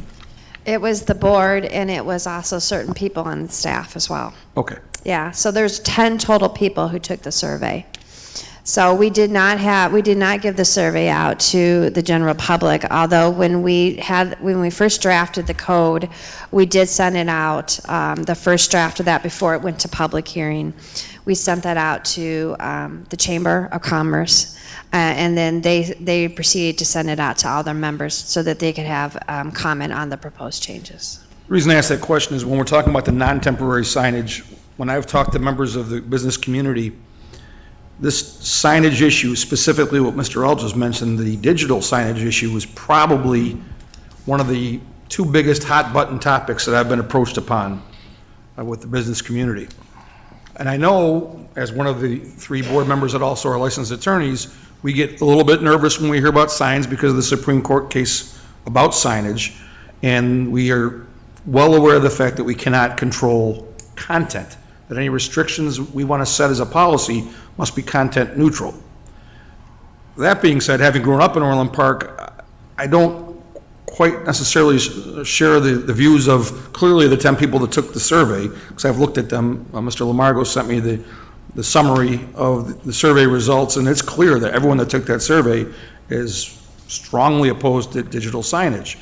It was the board, and it was also certain people on the staff as well. Okay. Yeah, so there's 10 total people who took the survey. So we did not give the survey out to the general public, although when we first drafted the code, we did send it out, the first draft of that before it went to public hearing. We sent that out to the Chamber of Commerce, and then they proceeded to send it out to all their members so that they could have comment on the proposed changes. The reason I ask that question is when we're talking about the non-temporary signage, when I've talked to members of the business community, this signage issue, specifically what Mr. Earl just mentioned, the digital signage issue, was probably one of the 2 biggest hot-button topics that I've been approached upon with the business community. And I know, as one of the 3 board members that also are licensed attorneys, we get a little bit nervous when we hear about signs because of the Supreme Court case about signage, and we are well aware of the fact that we cannot control content, that any restrictions we want to set as a policy must be content neutral. That being said, having grown up in Orland Park, I don't quite necessarily share the views of clearly the 10 people that took the survey, because I've looked at them. Mr. Lamargo sent me the summary of the survey results, and it's clear that everyone that took that survey is strongly opposed to digital signage.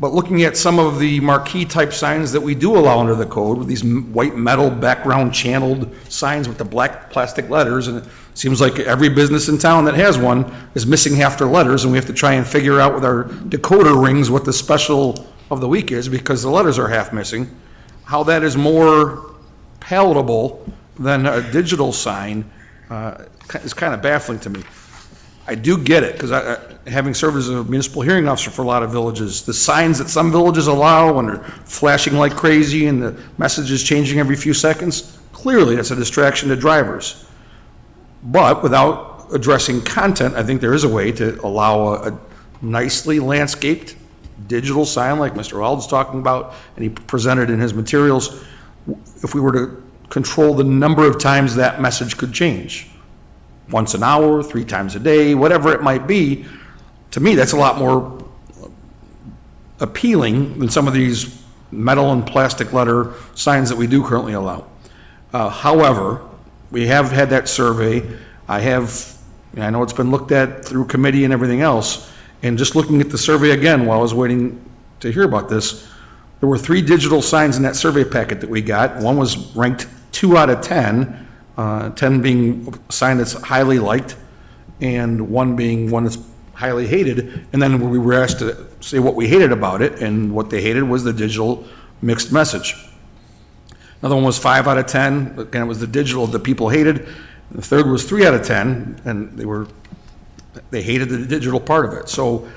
But looking at some of the marquee-type signs that we do allow under the code, with these white metal background channeled signs with the black plastic letters, and it seems like every business in town that has one is missing half their letters, and we have to try and figure out with our decoder rings what the special of the week is, because the letters are half missing. How that is more palatable than a digital sign is kind of baffling to me. I do get it, because having served as a municipal hearing officer for a lot of villages, the signs that some villages allow when they're flashing like crazy and the message is changing every few seconds, clearly that's a distraction to drivers. But without addressing content, I think there is a way to allow a nicely landscaped digital sign like Mr. Ald's talking about, and he presented in his materials, if we were to control the number of times that message could change. Once an hour, 3 times a day, whatever it might be, to me, that's a lot more appealing than some of these metal and plastic letter signs that we do currently allow. However, we have had that survey. I know it's been looked at through committee and everything else, and just looking at the survey again while I was waiting to hear about this, there were 3 digital signs in that survey packet that we got. One was ranked 2 out of 10, 10 being a sign that's highly liked, and 1 being one that's highly hated. And then we were asked to say what we hated about it, and what they hated was the digital mixed message. Another one was 5 out of 10. Again, it was the digital that people hated. The third was 3 out of 10, and they hated the digital part of it. So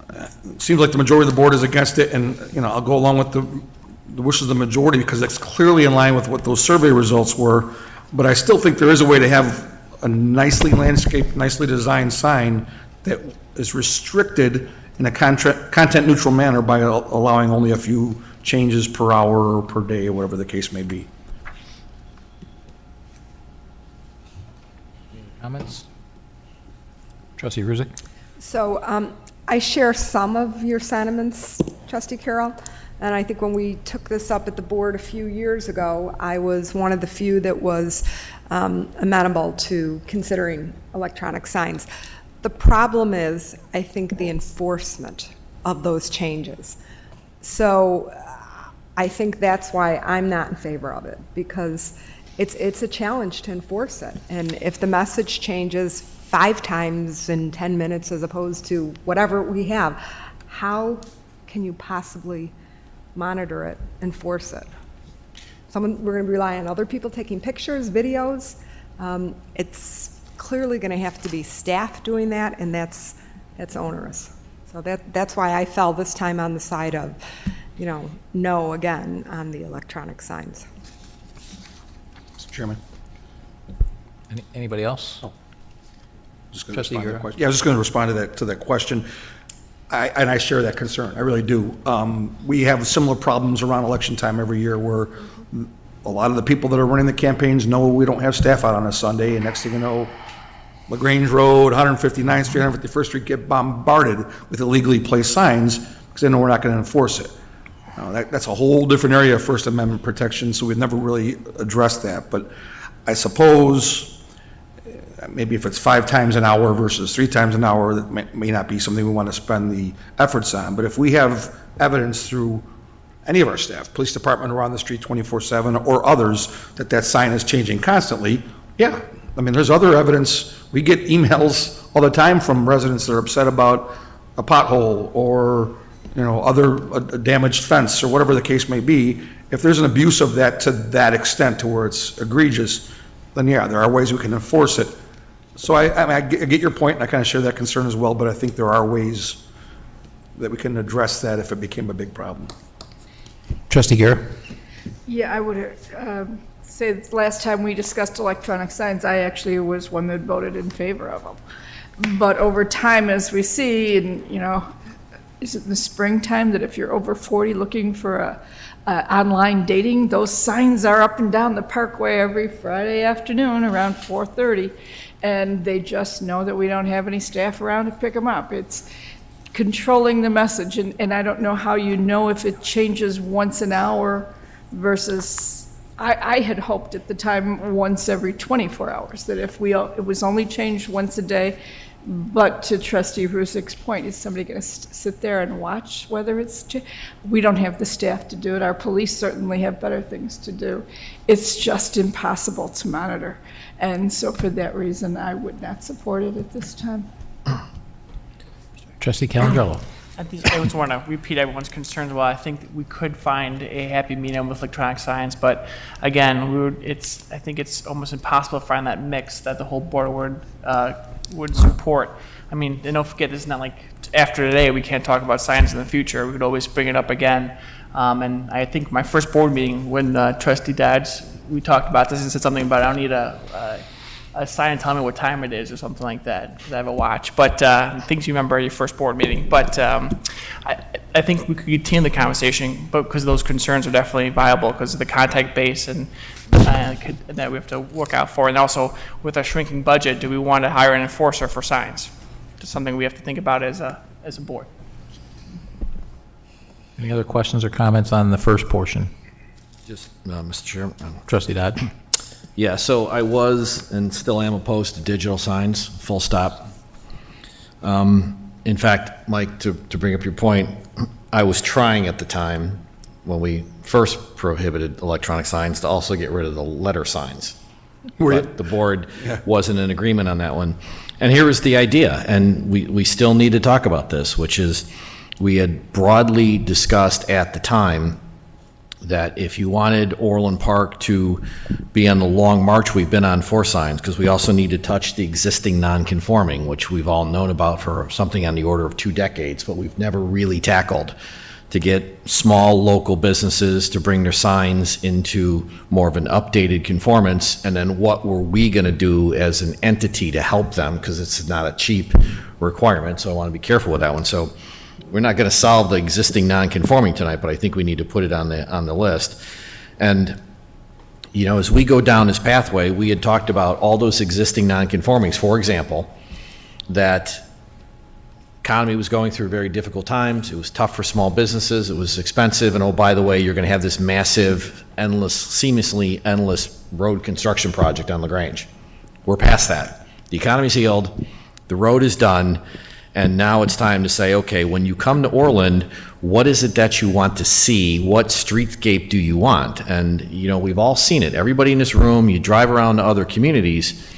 it seems like the majority of the board is against it, and I'll go along with the wishes of the majority because that's clearly in line with what those survey results were. But I still think there is a way to have a nicely landscaped, nicely designed sign that is restricted in a content-neutral manner by allowing only a few changes per hour or per day, or whatever the case may be. Comments? Trustee Ruzick? So I share some of your sentiments, Trustee Carroll, and I think when we took this up at the board a few years ago, I was one of the few that was amenable to considering electronic signs. The problem is, I think, the enforcement of those changes. So I think that's why I'm not in favor of it, because it's a challenge to enforce it. And if the message changes 5 times in 10 minutes as opposed to whatever we have, how can you possibly monitor it, enforce it? We're going to rely on other people taking pictures, videos. It's clearly going to have to be staff doing that, and that's onerous. So that's why I fell this time on the side of, no again on the electronic signs. Mr. Chairman. Anybody else? Just gonna respond to that question. Yeah, I was just going to respond to that question. I share that concern. I really do. We have similar problems around election time every year where a lot of the people that are running the campaigns know we don't have staff out on a Sunday, and next thing you know, LaGrange Road, 159th Street, 151st Street get bombarded with illegally placed signs because they know we're not going to enforce it. That's a whole different area of First Amendment protection, so we've never really addressed that. But I suppose maybe if it's 5 times an hour versus 3 times an hour, that may not be something we want to spend the efforts on. But if we have evidence through any of our staff, police department around the street 24/7 or others, that sign is changing constantly, yeah. I mean, there's other evidence. We get emails all the time from residents that are upset about a pothole or, a damaged fence or whatever the case may be. If there's an abuse of that to that extent to where it's egregious, then yeah, there are ways we can enforce it. So I get your point, and I kind of share that concern as well, but I think there are ways that we can address that if it became a big problem. Trustee Garrett? Yeah, I would say that last time we discussed electronic signs, I actually was one that voted in favor of them. But over time, as we see, and is it in the springtime that if you're over 40 looking for online dating, those signs are up and down the parkway every Friday afternoon around 4:30, and they just know that we don't have any staff around to pick them up. It's controlling the message, and I don't know how you know if it changes once an hour versus, I had hoped at the time once every 24 hours, that if it was only changed once a day. But to Trustee Rusik's point, is somebody going to sit there and watch whether it's we don't have the staff to do it. Our police certainly have better things to do. It's just impossible to monitor. And so for that reason, I would not support it at this time. Trustee Calandrello. I just want to repeat everyone's concerns. Well, I think we could find a happy medium with electronic signs, but again, I think it's almost impossible to find that mix that the whole board would support. I mean, and don't forget, this is not like after today we can't talk about signs in the future. We could always bring it up again. And I think my first board meeting when Trustee Dodge, we talked about this and said something about I don't need a sign telling me what time it is or something like that because I have a watch. But things you remember at your first board meeting. But I think we could continue the conversation, but because those concerns are definitely viable because of the contact base and that we have to work out for. And also with our shrinking budget, do we want to hire an enforcer for signs? It's something we have to think about as a board. Any other questions or comments on the first portion? Just, Mr. Chairman. Trustee Dodd? Yeah, so I was and still am opposed to digital signs, full stop. In fact, Mike, to bring up your point, I was trying at the time when we first prohibited electronic signs to also get rid of the letter signs. But the board wasn't in agreement on that one. And here was the idea, and we still need to talk about this, which is we had broadly discussed at the time that if you wanted Orland Park to be on the long march we've been on for signs, because we also need to touch the existing non-conforming, which we've all known about for something on the order of 2 decades, but we've never really tackled, to get small local businesses to bring their signs into more of an updated conformance, and then what were we going to do as an entity to help them, because it's not a cheap requirement, so I want to be careful with that one. So we're not going to solve the existing non-conforming tonight, but I think we need to put it on the list. And as we go down this pathway, we had talked about all those existing non-conformings, for example, that economy was going through very difficult times. It was tough for small businesses. It was expensive. And oh, by the way, you're going to have this massive, seamlessly endless road construction project on LaGrange. We're past that. The economy's healed. The road is done. And now it's time to say, okay, when you come to Orland, what is it that you want to see? What streetscape do you want? And, you know, we've all seen it. Everybody in this room, you drive around to other communities,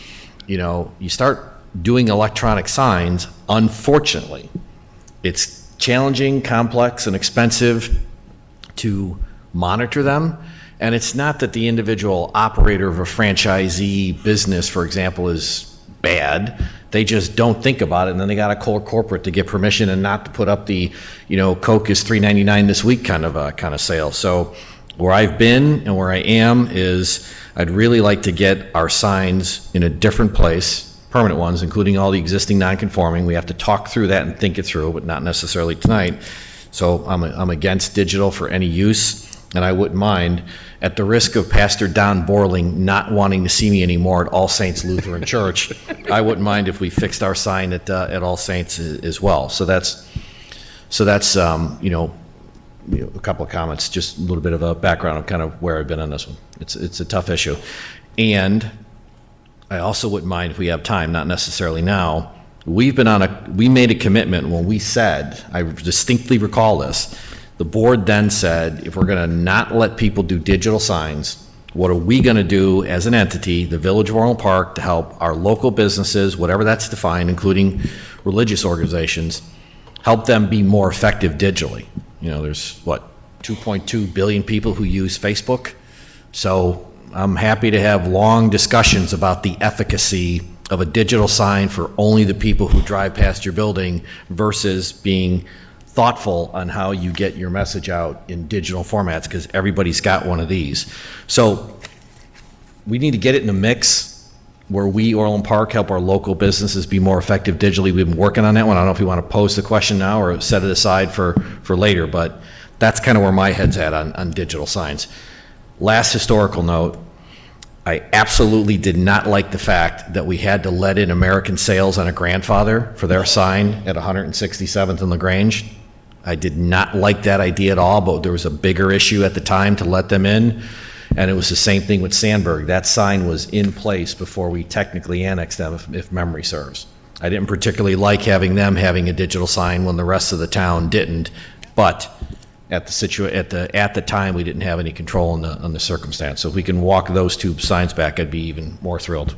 you know, you start doing electronic signs. Unfortunately, it's challenging, complex, and expensive to monitor them. And it's not that the individual operator of a franchisee business, for example, is bad. They just don't think about it, and then they got to call corporate to get permission and not to put up the, you know, Coke is $3.99 this week kind of sale. So where I've been and where I am is I'd really like to get our signs in a different place, permanent ones, including all the existing non-conforming. We have to talk through that and think it through, but not necessarily tonight. So I'm against digital for any use, and I wouldn't mind, at the risk of Pastor Don Borling not wanting to see me anymore at All Saints Lutheran Church, I wouldn't mind if we fixed our sign at All Saints as well. So that's you know, a couple of comments, just a little bit of a background of kind of where I've been on this one. It's a tough issue. And I also wouldn't mind if we have time, not necessarily now. We made a commitment when we said, I distinctly recall this, the board then said, if we're going to not let people do digital signs, what are we going to do as an entity, the Village of Orland Park, to help our local businesses, whatever that's defined, including religious organizations, help them be more effective digitally? You know, there's, 2.2 billion people who use Facebook. So I'm happy to have long discussions about the efficacy of a digital sign for only the people who drive past your building versus being thoughtful on how you get your message out in digital formats, because everybody's got one of these. So we need to get it in a mix where we, Orland Park, help our local businesses be more effective digitally. We've been working on that one. I don't know if you want to pose the question now or set it aside for later, but that's kind of where my head's at on digital signs. Last historical note, I absolutely did not like the fact that we had to let in American Sales on a grandfather for their sign at 167th and LaGrange. I did not like that idea at all, but there was a bigger issue at the time to let them in, and it was the same thing with Sandburg. That sign was in place before we technically annexed them, if memory serves. I didn't particularly like having them having a digital sign when the rest of the town didn't, but at the time we didn't have any control on the circumstance. So if we can walk those two signs back, I'd be even more thrilled.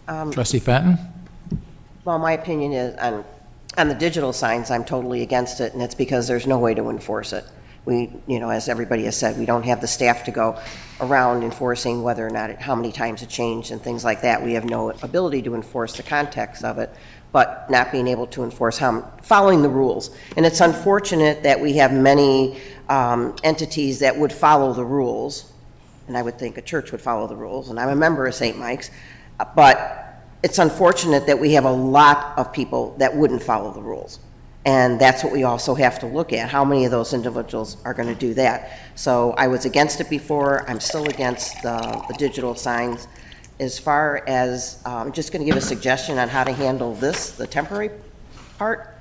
Trustee Fenton? Well, my opinion is on the digital signs, I'm totally against it, and it's because there's no way to enforce it. We, you know, as everybody has said, we don't have the staff to go around enforcing whether or not how many times it changed and things like that. We have no ability to enforce the context of it, but not being able to enforce following the rules. And it's unfortunate that we have many entities that would follow the rules, and I would think a church would follow the rules, and I'm a member of St. Mike's, but it's unfortunate that we have a lot of people that wouldn't follow the rules. And that's what we also have to look at. How many of those individuals are going to do that? So I was against it before. I'm still against the digital signs. As far as, I'm just going to give a suggestion on how to handle this, the temporary part.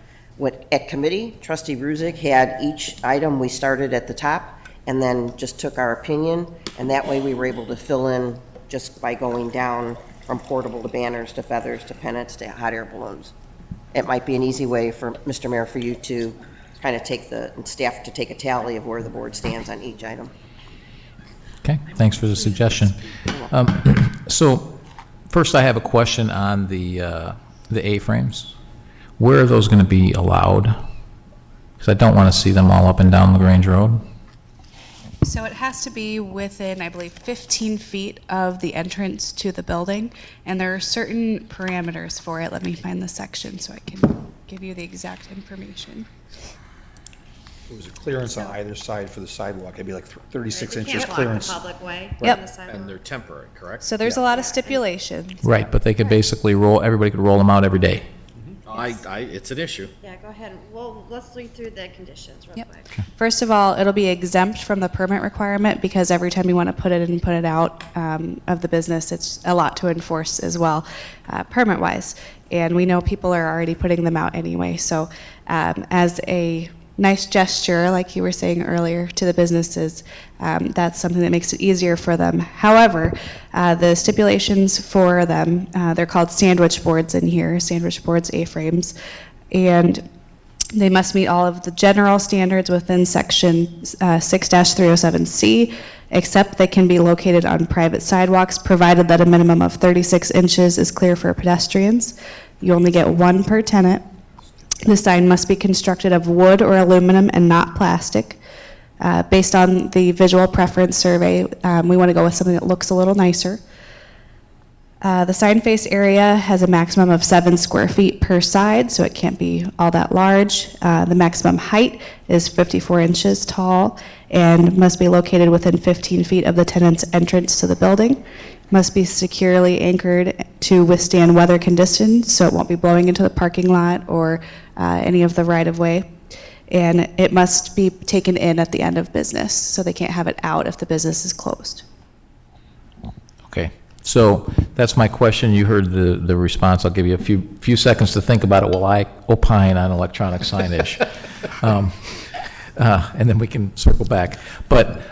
At committee, Trustee Ruzick had each item, we started at the top and then just took our opinion. And that way we were able to fill in just by going down from portable to banners to feathers to pennants to hot air balloons. It might be an easy way for, Mr. Mayor, for you to kind of staff to take a tally of where the board stands on each item. Okay, thanks for the suggestion. So first I have a question on the A-frames. Where are those going to be allowed? Because I don't want to see them all up and down LaGrange Road. So it has to be within, I believe, 15 feet of the entrance to the building, and there are certain parameters for it. Let me find the section so I can give you the exact information. There was a clearance on either side for the sidewalk. It'd be like 36 inches Can't block clearance. the public way. Yep. on the sidewalk. And they're temporary, correct? So there's a lot of stipulations. Right, but they could basically everybody could roll them out every day. It's an issue. Yeah, go ahead. Well, let's read through the conditions real quick. First of all, it'll be exempt from the permit requirement because every time you want to put it in and put it out of the business, it's a lot to enforce as well, permit-wise. And we know people are already putting them out anyway. So as a nice gesture, like you were saying earlier, to the businesses, that's something that makes it easier for them. However, the stipulations for them, they're called sandwich boards in here, sandwich boards, A-frames, and they must meet all of the general standards within section 6-307C, except they can be located on private sidewalks, provided that a minimum of 36 inches is clear for pedestrians. You only get one per tenant. The sign must be constructed of wood or aluminum and not plastic. Based on the visual preference survey, we want to go with something that looks a little nicer. The sign face area has a maximum of 7 square feet per side, so it can't be all that large. The maximum height is 54 inches tall and must be located within 15 feet of the tenant's entrance to the building. Must be securely anchored to withstand weather conditions, so it won't be blowing into the parking lot or any of the right-of-way. And it must be taken in at the end of business, so they can't have it out if the business is closed. Okay, so that's my question. You heard the response. I'll give you a few seconds to think about it while I opine on electronic signage. And then we can circle back. But,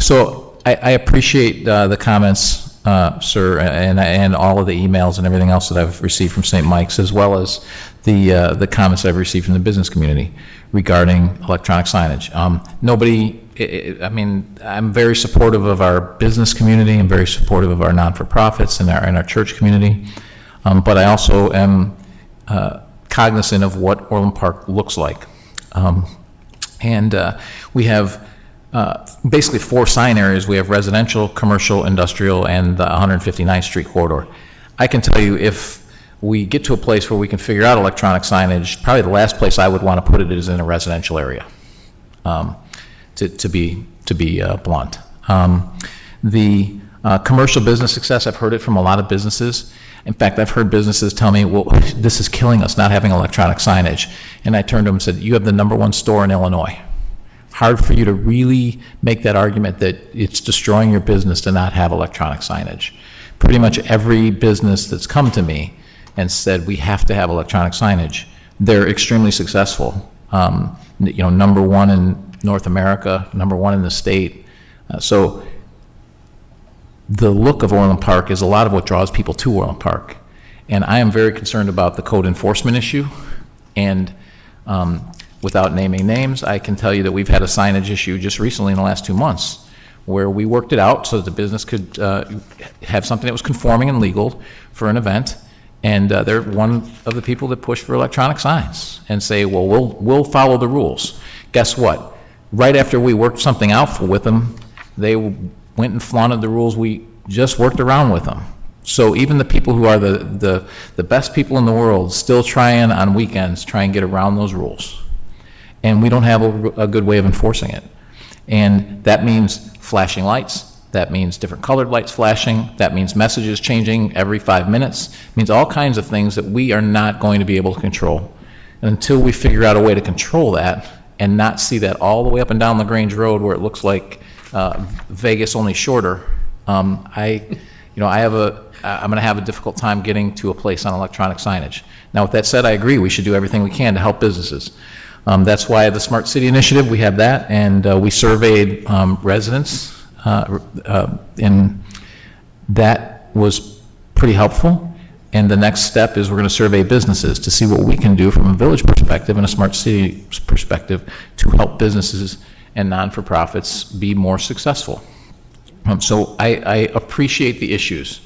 so I appreciate the comments, sir, and all of the emails and everything else that I've received from St. Mike's, as well as the comments that I've received from the business community regarding electronic signage. I mean, I'm very supportive of our business community. I'm very supportive of our non-for-profits and our church community. But I also am cognizant of what Orland Park looks like. And we have basically 4 sign areas. We have residential, commercial, industrial, and the 159th Street corridor. I can tell you, if we get to a place where we can figure out electronic signage, probably the last place I would want to put it is in a residential area, to be blunt. The commercial business success, I've heard it from a lot of businesses. In fact, I've heard businesses tell me, well, this is killing us, not having electronic signage. And I turned to them and said, you have the #1 store in Illinois. Hard for you to really make that argument that it's destroying your business to not have electronic signage. Pretty much every business that's come to me and said we have to have electronic signage, they're extremely successful. #1 in North America, #1 in the state. So the look of Orland Park is a lot of what draws people to Orland Park. And I am very concerned about the code enforcement issue. And without naming names, I can tell you that we've had a signage issue just recently in the last 2 months where we worked it out so that the business could have something that was conforming and legal for an event. And they're one of the people that push for electronic signs and say, well, we'll follow the rules. Guess what? Right after we worked something out with them, they went and flaunted the rules we just worked around with them. So even the people who are the best people in the world still trying on weekends, try and get around those rules. And we don't have a good way of enforcing it. And that means flashing lights. That means different colored lights flashing. That means messages changing every 5 minutes. It means all kinds of things that we are not going to be able to control. And until we figure out a way to control that and not see that all the way up and down LaGrange Road where it looks like Vegas, only shorter, I'm going to have a difficult time getting to a place on electronic signage. Now, with that said, I agree we should do everything we can to help businesses. That's why the Smart City Initiative, we have that, and we surveyed residents, and that was pretty helpful. And the next step is we're going to survey businesses to see what we can do from a village perspective and a smart city perspective to help businesses and non-for-profits be more successful. So I appreciate the issues,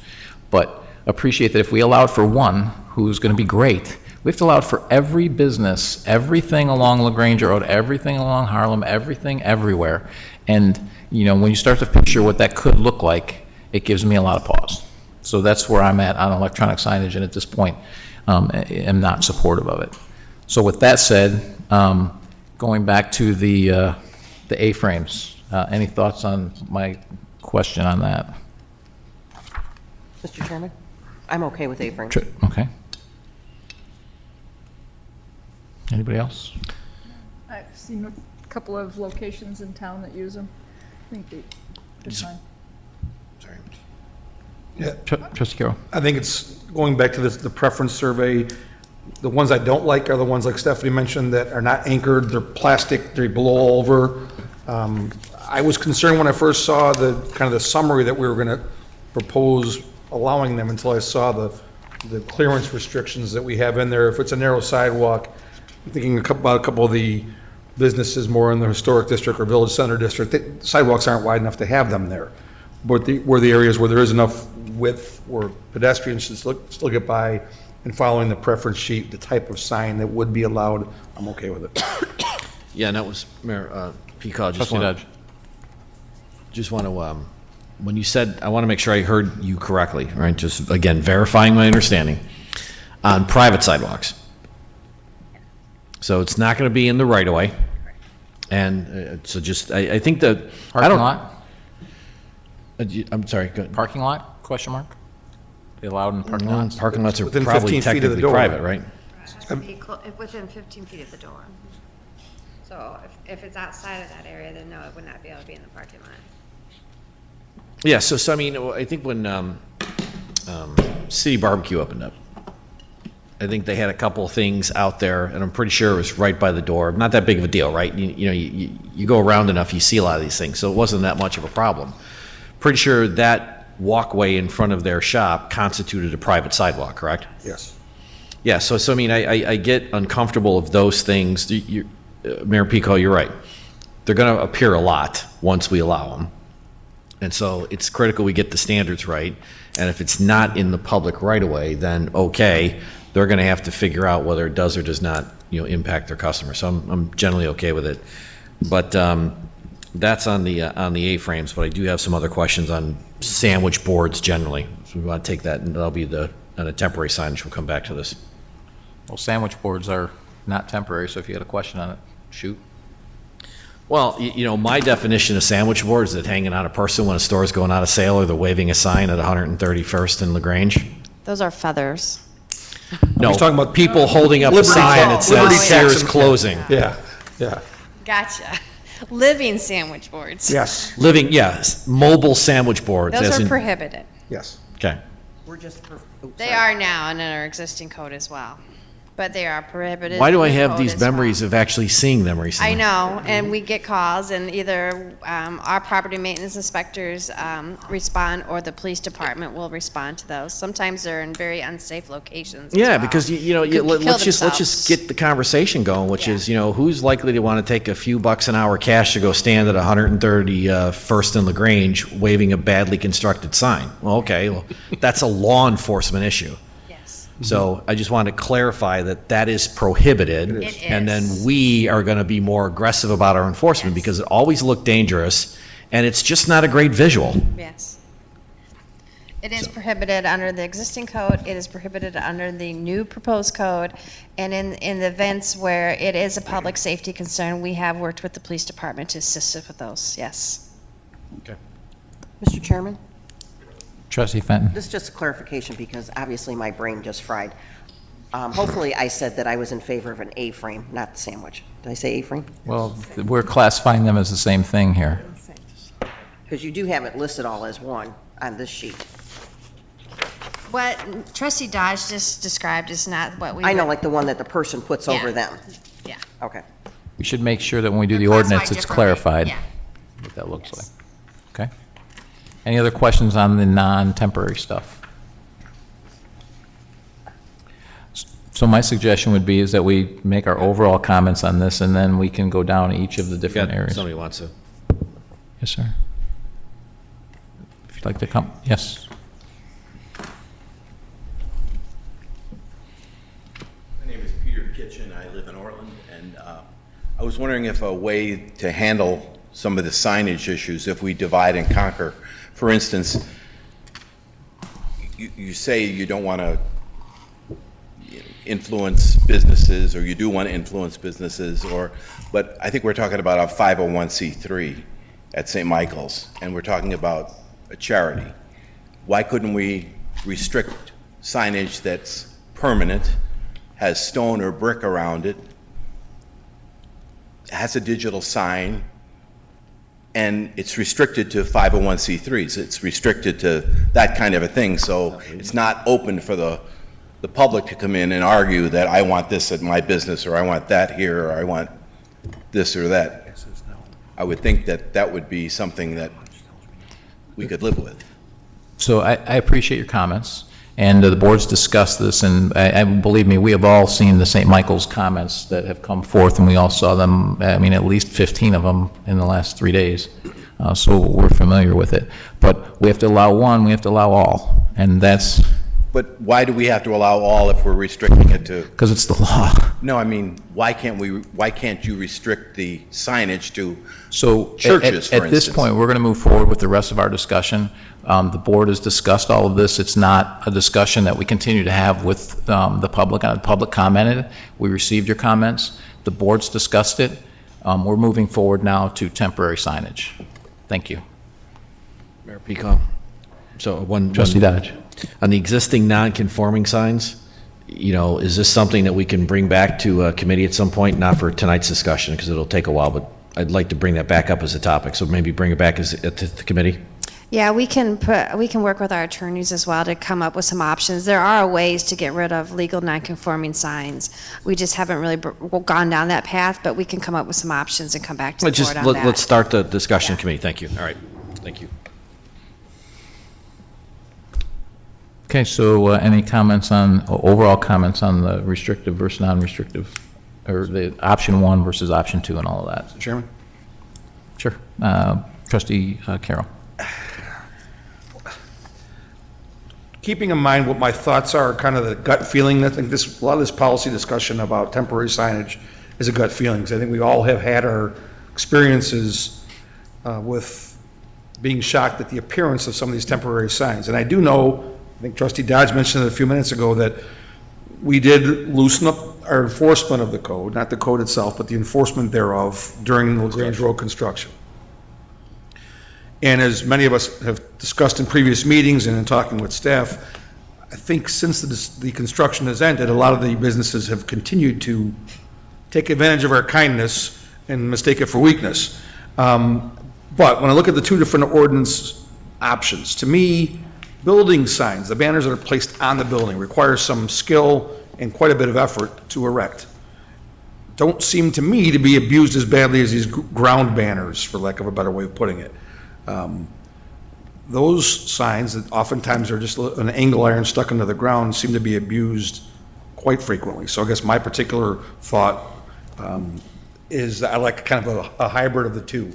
but appreciate that if we allowed for one who's going to be great, we have to allow for every business, everything along LaGrange Road, everything along Harlem, everything everywhere. And, when you start to picture what that could look like, it gives me a lot of pause. So that's where I'm at on electronic signage, and at this point, am not supportive of it. So with that said, going back to the A-frames, any thoughts on my question on that? Mr. Chairman, I'm okay with A-frames. Okay. Anybody else? I've seen a couple of locations in town that use them. I think they're fine. Yeah. Trustee Carroll. I think it's, going back to the preference survey, the ones I don't like are the ones like Stephanie mentioned that are not anchored, they're plastic, they blow over. I was concerned when I first saw the, kind of the summary that we were gonna propose allowing them until I saw the clearance restrictions that we have in there. If it's a narrow sidewalk, I'm thinking about a couple of the businesses more in the historic district or village center district, sidewalks aren't wide enough to have them there. But where the areas where there is enough width where pedestrians should still get by, and following the preference sheet, the type of sign that would be allowed, I'm okay with it. Yeah, and that was Mayor Peacock. Trustee Dodge. Just want to, when you said, I want to make sure I heard you correctly, right? Just, again, verifying my understanding. On private sidewalks. So it's not going to be in the right-of-way. And so just, I think that... Parking lot? I'm sorry, go ahead. Parking lot, question mark? They allowed in parking lots? Parking lots are Within probably 15 feet of the technically door. private, right? Within 15 feet of the door. So if it's outside of that area, then no, it would not be able to be in the parking lot. Yeah, so I mean, I think when City Barbecue opened up, I think they had a couple of things out there, and I'm pretty sure it was right by the door. Not that big of a deal, right? You go around enough, you see a lot of these things, so it wasn't that much of a problem. Pretty sure that walkway in front of their shop constituted a private sidewalk, correct? Yes. Yeah, so I mean, I get uncomfortable of those things. Mayor Pico, you're right. They're going to appear a lot once we allow them. And so it's critical we get the standards right. And if it's not in the public right-of-way, then okay, they're going to have to figure out whether it does or does not, impact their customers. So I'm generally okay with it. But that's on the A-frames, but I do have some other questions on sandwich boards generally. So we want to take that, and that'll be on a temporary signage. We'll come back to this. Well, sandwich boards are not temporary, so if you had a question on it, shoot. Well, my definition of sandwich board is that hanging on a person when a store is going out of sale or they're waving a sign at 131st and LaGrange. Those are feathers. No, He's talking about people holding up a Liberty sign that Liberty says Sears Jackson. closing. Yeah, yeah, Gotcha. Living sandwich boards. yes, Living, yes, mobile sandwich boards. Those as are in- prohibited. yes. Okay. We're just, They are now in our existing code as well, but they are prohibited. Why do I in the have code these as well. memories of actually seeing them recently? I know, and we get calls, and either our property maintenance inspectors respond, or the police department will respond to those. Sometimes they're in very unsafe locations. as Yeah, well. because Could let's kill just themselves. get the conversation going, which is who's likely to want to take a few bucks an hour cash to go stand at 131st and LaGrange waving a badly constructed sign? Well, okay, that's a law enforcement issue. Yes. So I just wanted to clarify that is prohibited. It is. And then we are going to be more aggressive about our enforcement because it always looked dangerous and it's just not a great visual. Yes. It is prohibited under the existing code, it is prohibited under the new proposed code, and in the events where it is a public safety concern, we have worked with the police department to assist us with those, yes. Okay. Mr. Chairman, Trustee Fenton. this is just a clarification because obviously my brain just fried. Hopefully I said that I was in favor of an A-frame, not the sandwich. Did I say A-frame? Well, we're classifying them as the same thing here. Because you do have it listed all as one on this sheet. What Trustee Dodge just described is not what we. I know, would- like the one that the person puts over Yeah. them. Yeah. Okay. We should make sure that when we do the They're ordinance, classified it's differently, clarified yeah. what that looks like. Okay? Any other questions on the non-temporary stuff? So my suggestion would be is that we make our overall comments on this, and then we can go down each of the different areas. Somebody wants to. Yes, sir. If you'd like to come, yes. My name is Peter Kitchen. I live in Orland, and I was wondering if a way to handle some of the signage issues, if we divide and conquer. For instance, you say you don't want to influence businesses, or you do want to influence businesses, but I think we're talking about a 501c3 at St. Michael's, and we're talking about a charity. Why couldn't we restrict signage that's permanent, has stone or brick around it, has a digital sign, and it's restricted to 501c3s. It's restricted to that kind of a thing, so it's not open for the public to come in and argue that I want this at my business, or I want that here, or I want this or that. I would think that that would be something that we could live with. So I appreciate your comments, and the board's discussed this, and I believe me, we have all seen the St. Michael's comments that have come forth, and we all saw them, I mean, at least 15 of them in the last 3 days. So we're familiar with it. But we have to allow one, we have to allow all, and that's... But why do we have to allow all if we're restricting it to? Because it's the law. No, I mean, why can't you restrict the signage to So churches, for at this instance? point, we're going to move forward with the rest of our discussion. The board has discussed all of this. It's not a discussion that we continue to have with the public. The public commented. We received your comments. The board's discussed it. We're moving forward now to temporary signage. Thank you. Mayor Peacock. So Trustee Dodge. On the existing non-conforming signs, you know, is this something that we can bring back to a committee at some point? Not for tonight's discussion, because it'll take a while, but I'd like to bring that back up as a topic. So maybe bring it back to the committee? Yeah, we can work with our attorneys as well to come up with some options. There are ways to get rid of legal non-conforming signs. We just haven't really gone down that path, but we can come up with some options and come back to the board on that. Let's start the discussion committee. Thank you. All right. Thank you. Okay, so any comments on, overall comments on the restrictive versus non-restrictive, or the option 1 versus option 2 and all of that? Mr. Chairman? Sure. Trustee Carroll. Keeping in mind what my thoughts are, kind of the gut feeling, I think a lot of this policy discussion about temporary signage is a gut feeling, because I think we all have had our experiences with being shocked at the appearance of some of these temporary signs. And I do know, I think Trustee Dodge mentioned it a few minutes ago, that we did loosen up our enforcement of the code, not the code itself, but the enforcement thereof during the LaGrange Road construction. And as many of us have discussed in previous meetings and in talking with staff, I think since the construction has ended, a lot of the businesses have continued to take advantage of our kindness and mistake it for weakness. But when I look at the two different ordinance options, to me, building signs, the banners that are placed on the building, require some skill and quite a bit of effort to erect. Don't seem to me to be abused as badly as these ground banners, for lack of a better way of putting it. Those signs that oftentimes are just an angle iron stuck into the ground seem to be abused quite frequently. So I guess my particular thought is that I like kind of a hybrid of the two.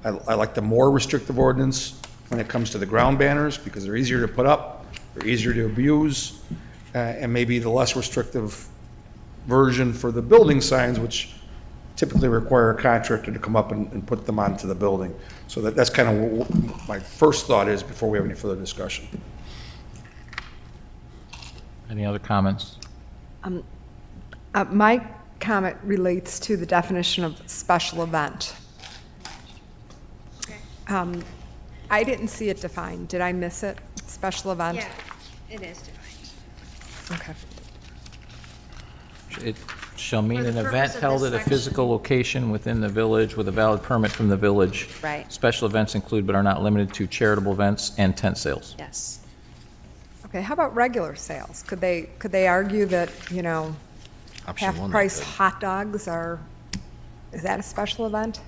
I like the more restrictive ordinance when it comes to the ground banners, because they're easier to put up, they're easier to abuse, and maybe the less restrictive version for the building signs, which typically require a contractor to come up and put them onto the building. So that's kind of what my first thought is before we have any further discussion. Any other comments? My comment relates to the definition of special event. I didn't see it defined. Did I miss it? Special event? Yeah, it is defined. Okay. It shall mean For the an purpose event of held this at a section. physical location within the village with a valid permit from the village. Right. Special events include but are not limited to charitable events and tent sales. Yes. Okay, how about regular sales? Could they argue that, you know, Option 1, half-price they could. hot dogs is that a special event?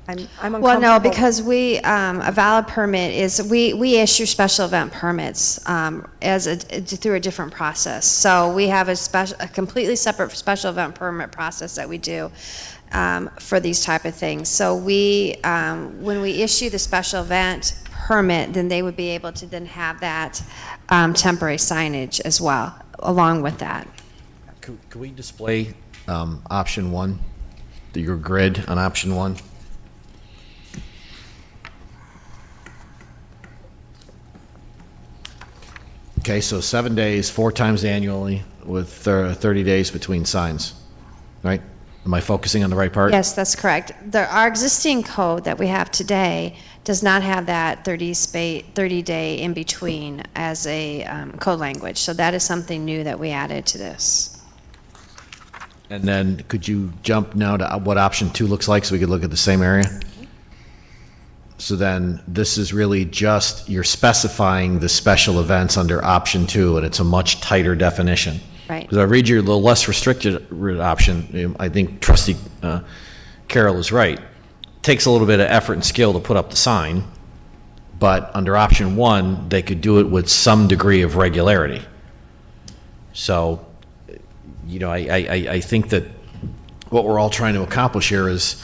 I'm uncomfortable. Well, no, because a valid permit is, we issue special event permits through a different process. So we have a completely separate special event permit process that we do for these type of things. So when we issue the special event permit, then they would be able to then have that temporary signage as well, along with that. Could we display option 1, your grid on option 1? Okay, so 7 days, 4 times annually, with 30 days between signs, right? Am I focusing on the right part? Yes, that's correct. Our existing code that we have today does not have that 30-day in between as a code language. So that is something new that we added to this. And then could you jump now to what option 2 looks like so we could look at the same area? So then this is really just, you're specifying the special events under option 2, and it's a much tighter definition. Right. Because I read your little less restricted option, I think trustee Carol is right. Takes a little bit of effort and skill to put up the sign, but under option 1, they could do it with some degree of regularity. So, you know, I think that what we're all trying to accomplish here is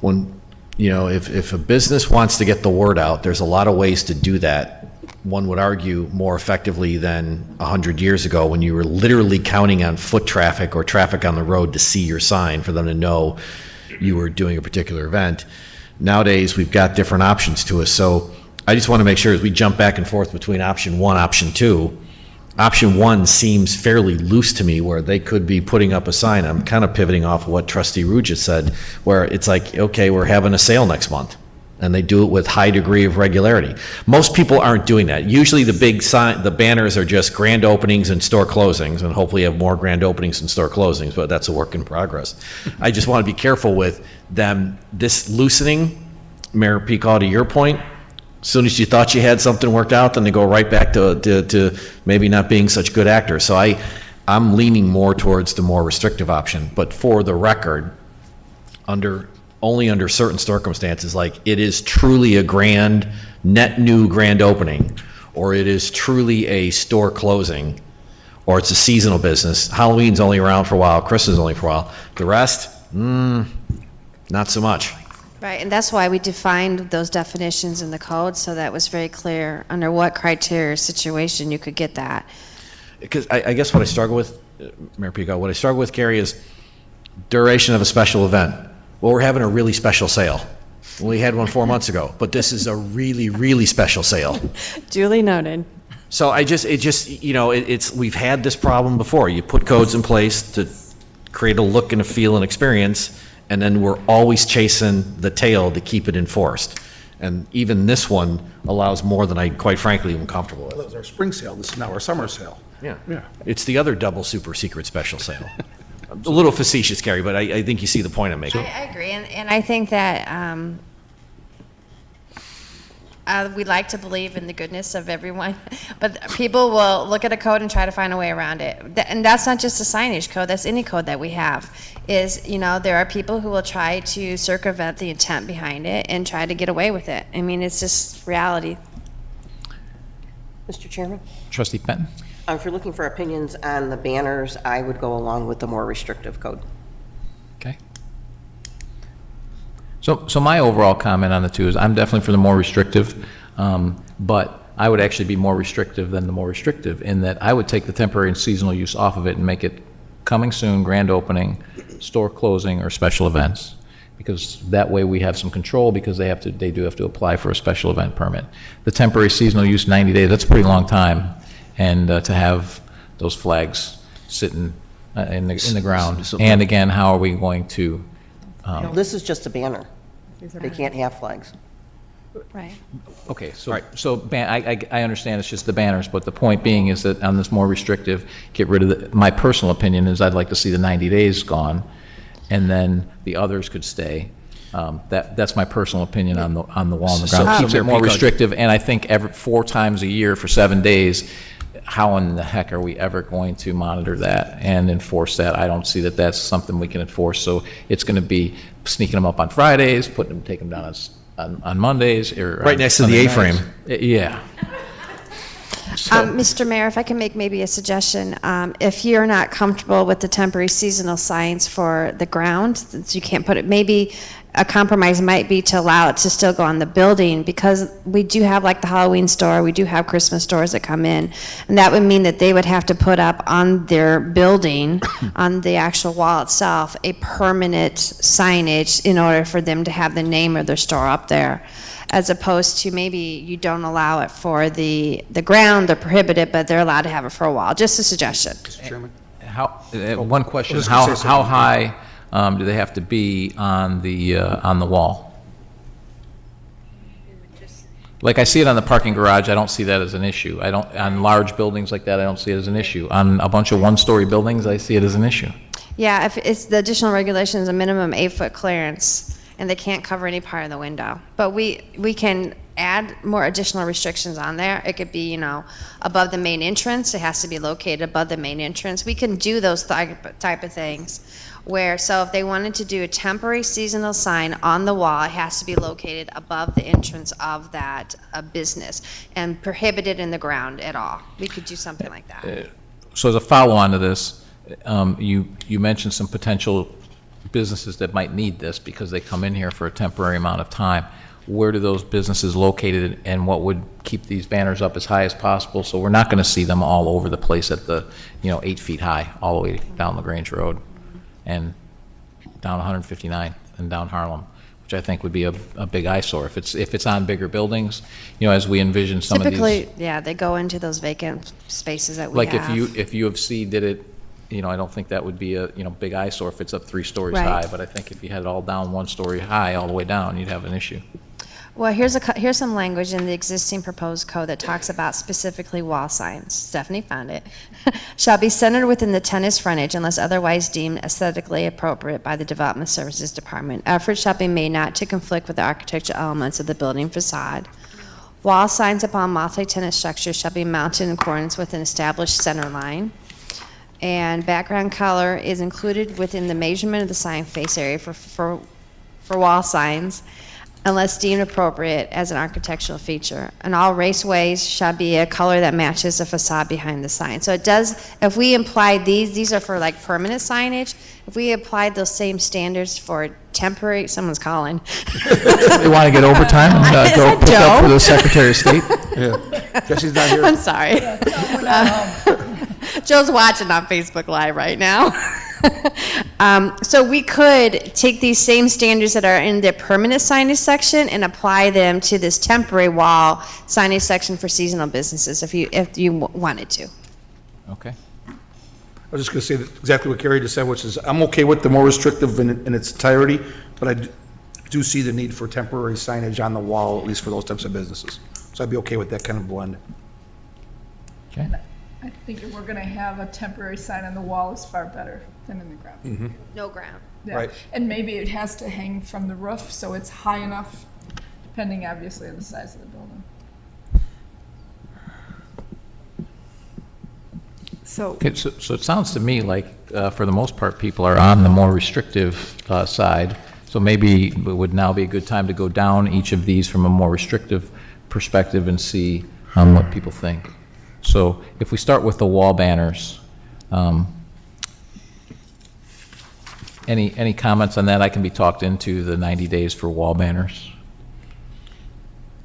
when, you know, if a business wants to get the word out, there's a lot of ways to do that. One would argue more effectively than 100 years ago when you were literally counting on foot traffic or traffic on the road to see your sign for them to know you were doing a particular event. Nowadays, we've got different options to us. So I just want to make sure as we jump back and forth between option 1, option 2, option 1 seems fairly loose to me where they could be putting up a sign. I'm kind of pivoting off of what Trustee Ruge just said, where it's like, okay, we're having a sale next month. And they do it with high degree of regularity. Most people aren't doing that. Usually the big sign, the banners are just grand openings and store closings, and hopefully have more grand openings and store closings, but that's a work in progress. I just want to be careful with them, this loosening, Mayor Peacock, to your point, as soon as you thought you had something worked out, then they go right back to maybe not being such good actors. So I'm leaning more towards the more restrictive option, but for the record, only under certain circumstances, like it is truly a grand, net new grand opening, or it is truly a store closing, or it's a seasonal business. Halloween's only around for a while, Christmas is only for a while. The rest, not so much. Right, and that's why we defined those definitions in the code, so that was very clear under what criteria or situation you could get that. Because I guess what I struggle with, Mayor Pico, what I struggle with, Carrie, is duration of a special event. Well, we're having a really special sale. We had one 4 months ago, but this is a really, really special sale. Duly noted. So we've had this problem before. You put codes in place to create a look and a feel and experience, and then we're always chasing the tail to keep it enforced. And even this one allows more than I, quite frankly, am comfortable with. That was our spring sale, this is now our summer sale. Yeah. It's the other double super secret special sale. A little facetious, Carrie, but I think you see the point I'm making. I agree, and I think that we like to believe in the goodness of everyone, but people will look at a code and try to find a way around it. And that's not just a signage code, that's any code that we have. There are people who will try to circumvent the intent behind it and try to get away with it. I mean, it's just reality. Mr. Chairman? Trustee Benton? If you're looking for opinions on the banners, I would go along with the more restrictive code. Okay. So my overall comment on the two is I'm definitely for the more restrictive, but I would actually be more restrictive than the more restrictive in that I would take the temporary and seasonal use off of it and make it coming soon, grand opening, store closing, or special events. Because that way we have some control because they do have to apply for a special event permit. The temporary seasonal use 90 days, that's a pretty long time. And to have those flags sitting in the ground. And again, how are we going to? This is just a banner. They can't have flags. Right. Okay, so I understand it's just the banners, but the point being is that on this more restrictive, get rid of my personal opinion is I'd like to see the 90 days gone, and then the others could stay. That's my personal opinion on the wall and the ground. Keeps it more restrictive, and I think 4 times a year for 7 days. How in the heck are we ever going to monitor that and enforce that? I don't see that that's something we can enforce. So it's going to be sneaking them up on Fridays, taking them down on Mondays, or right next to the A-frame. Yeah. Mr. Mayor, if I can make maybe a suggestion, if you're not comfortable with the temporary seasonal signs for the ground, since you can't put it, maybe a compromise might be to allow it to still go on the building, because we do have like the Halloween store, we do have Christmas stores that come in, and that would mean that they would have to put up on their building, on the actual wall itself, a permanent signage in order for them to have the name of their store up there, as opposed to maybe you don't allow it for the ground, they're prohibited, but they're allowed to have it for a wall. Just a suggestion. Mr. Chairman? One question, how high do they have to be on the wall? Like I see it on the parking garage, I don't see that as an issue. On large buildings like that, I don't see it as an issue. On a bunch of one-story buildings, I see it as an issue. Yeah, if it's the additional regulation is a minimum 8-foot clearance, and they can't cover any part of the window. But we can add more additional restrictions on there. It could be, above the main entrance. It has to be located above the main entrance. We can do those type of things. So if they wanted to do a temporary seasonal sign on the wall, it has to be located above the entrance of that business and prohibited in the ground at all. We could do something like that. So as a follow-on to this, you mentioned some potential businesses that might need this because they come in here for a temporary amount of time. Where do those businesses located, and what would keep these banners up as high as possible? So we're not going to see them all over the place at the, 8 feet high, all the way down LaGrange Road and down 159 and down Harlem, which I think would be a big eyesore if it's on bigger buildings. As we envision some Typically, of these. yeah, they go into those vacant spaces that we like have. if U of C did it, I don't think that would be a big eyesore if it's up 3 stories Right. high. But I think if you had it all down 1 story high all the way down, you'd have an issue. Well, here's some language in the existing proposed code that talks about specifically wall signs. Stephanie found it. Shall be centered within the tenant's frontage unless otherwise deemed aesthetically appropriate by the Development Services Department. Efforts shall be made not to conflict with the architectural elements of the building facade. Wall signs upon multi-tenant structures shall be mounted in accordance with an established center line. And background color is included within the measurement of the sign face area for wall signs, unless deemed appropriate as an architectural feature. And all raceways shall be a color that matches the facade behind the sign. So it does, if we applied these are for like permanent signage, if we applied those same standards for temporary, someone's calling. They want to get overtime and go pick up for the Secretary of State? Yeah. Jesse's not here. I'm sorry. Joe's watching on Facebook Live right now. So we could take these same standards that are in the permanent signage section and apply them to this temporary wall signage section for seasonal businesses if you wanted to. Okay. I was just going to say exactly what Carrie just said, which is I'm okay with the more restrictive in its entirety, but I do see the need for temporary signage on the wall, at least for those types of businesses. So I'd be okay with that kind of blend. Okay. I think if we're going to have a temporary sign on the wall, it's far better than in the ground. No ground. Yeah. Right. And maybe it has to hang from the roof, so it's high enough, depending obviously on the size of the building. So, Okay, so it sounds to me like, for the most part, people are on the more restrictive side. So maybe it would now be a good time to go down each of these from a more restrictive perspective and see what people think. So if we start with the wall banners, any comments on that? I can be talked into the 90 days for wall banners.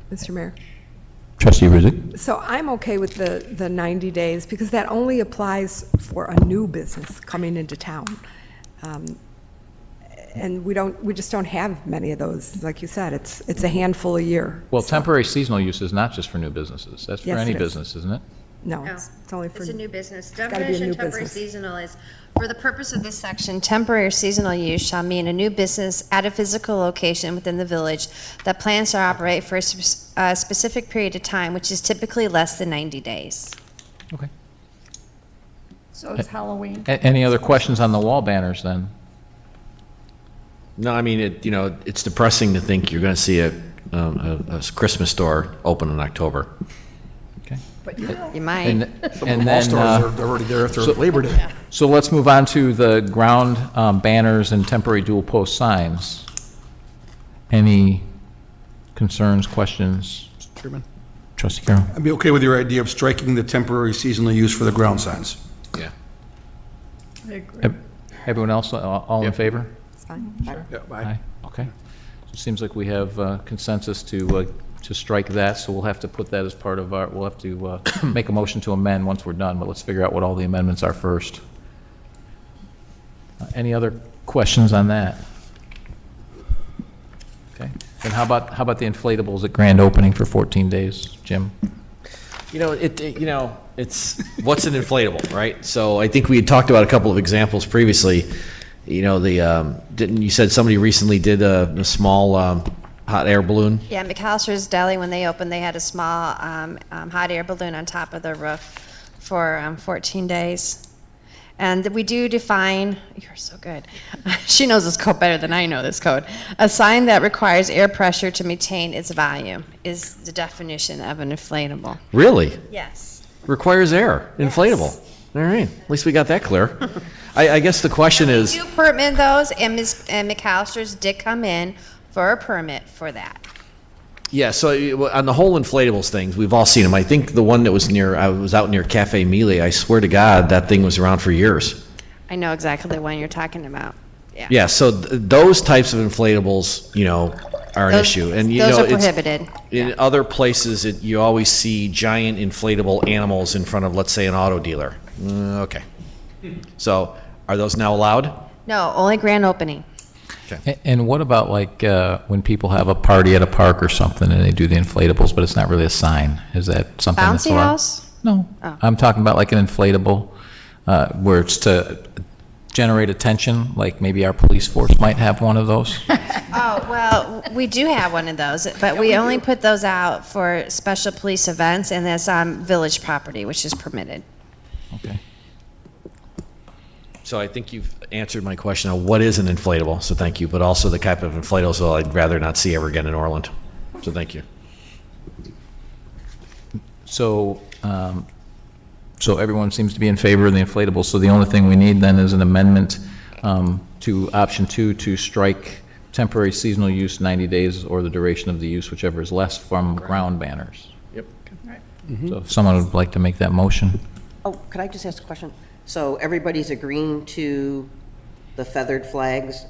Mr. Mayor. Trustee Rizzi? So I'm okay with the 90 days because that only applies for a new business coming into town. And we just don't have many of those. Like you said, it's a handful a year. Well, temporary seasonal use is not just for new businesses. That's for Yes, any it is. business, isn't it? No, it's only for. It's a new business. gotta be a Definition new of temporary business. seasonal is, for the purpose of this section, temporary or seasonal use shall mean a new business at a physical location within the village that plans to operate for a specific period of time, which is typically less than 90 days. Okay. So it's Halloween. Any other questions on the wall banners then? No, I mean, it's depressing to think you're going to see a Christmas store open in October. Okay. But you might. And then, stores are already there after Labor Day. So let's move on to the ground banners and temporary dual post signs. Any concerns, questions? Chairman? Trustee Carroll? I'd be okay with your idea of striking the temporary seasonal use for the ground signs. Yeah. I agree. Everyone else, all in favor? It's fine. Yeah, Aye. Okay. So it seems like we have consensus to strike that, so we'll have to put that as part of our, we'll have to make a motion to amend once we're done, but let's figure out what all the amendments are first. Any other questions on that? Okay. And how about the inflatables at grand opening for 14 days, Jim? It's what's an inflatable, right? So I think we had talked about a couple of examples previously. Didn't you said somebody recently did a small hot air balloon? Yeah, McAllister's Deli, when they opened, they had a small hot air balloon on top of their roof for 14 days. And we do define, you're so good. She knows this code better than I know this code. A sign that requires air pressure to maintain its volume is the definition of an inflatable. Really? Yes. Requires air, inflatable. All right, at least we got that clear. I guess the question is, We do permit those, and McAllister's did come in for a permit for that. yeah, so on the whole inflatables things, we've all seen them. I think the one that was I was out near Cafe Mille, I swear to God, that thing was around for years. I know exactly the one you're talking about. Yeah. Yeah, so those types of inflatables, are an Those- issue. And, those are it's- prohibited. In other places, you always see giant inflatable animals in front of, let's say, an auto dealer. Okay. So are those now allowed? No, only grand opening. And what about like when people have a party at a park or something and they do the inflatables, but it's not really a sign? Is that something that's Bouncy allowed? house? No. Oh. I'm talking about like an inflatable where it's to generate attention, like maybe our police force might have one of those. Oh, well, we do have one of those, but we only put those out for special police events, and that's on village property, which is permitted. Okay. So I think you've answered my question on what is an inflatable, so thank you, but also the type of inflatables that I'd rather not see ever again in Orland. So thank you. So, so everyone seems to be in favor of the inflatables, so the only thing we need then is an amendment to option 2 to strike temporary seasonal use 90 days or the duration of the use, whichever is less, from ground banners. Yep. So if someone would like to make that motion. Oh, could I just ask a question? So everybody's agreeing to the feathered flags,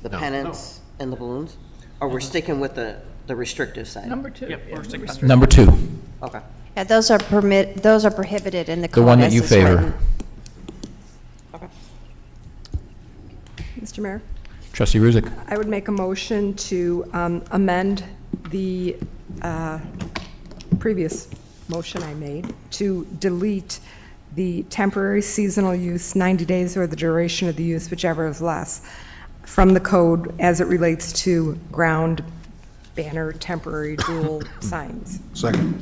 the pennants, and the balloons? Or we're sticking with the restrictive side? Number 2. Yep, we're sticking with Number 2, Okay. Yeah, those are prohibited in the code. the one that as you it's favor. written. Mr. Mayor? Trustee Ruzick. I would make a motion to amend the previous motion I made to delete the temporary seasonal use, 90 days, or the duration of the use, whichever is less, from the code as it relates to ground banner temporary dual signs. Second.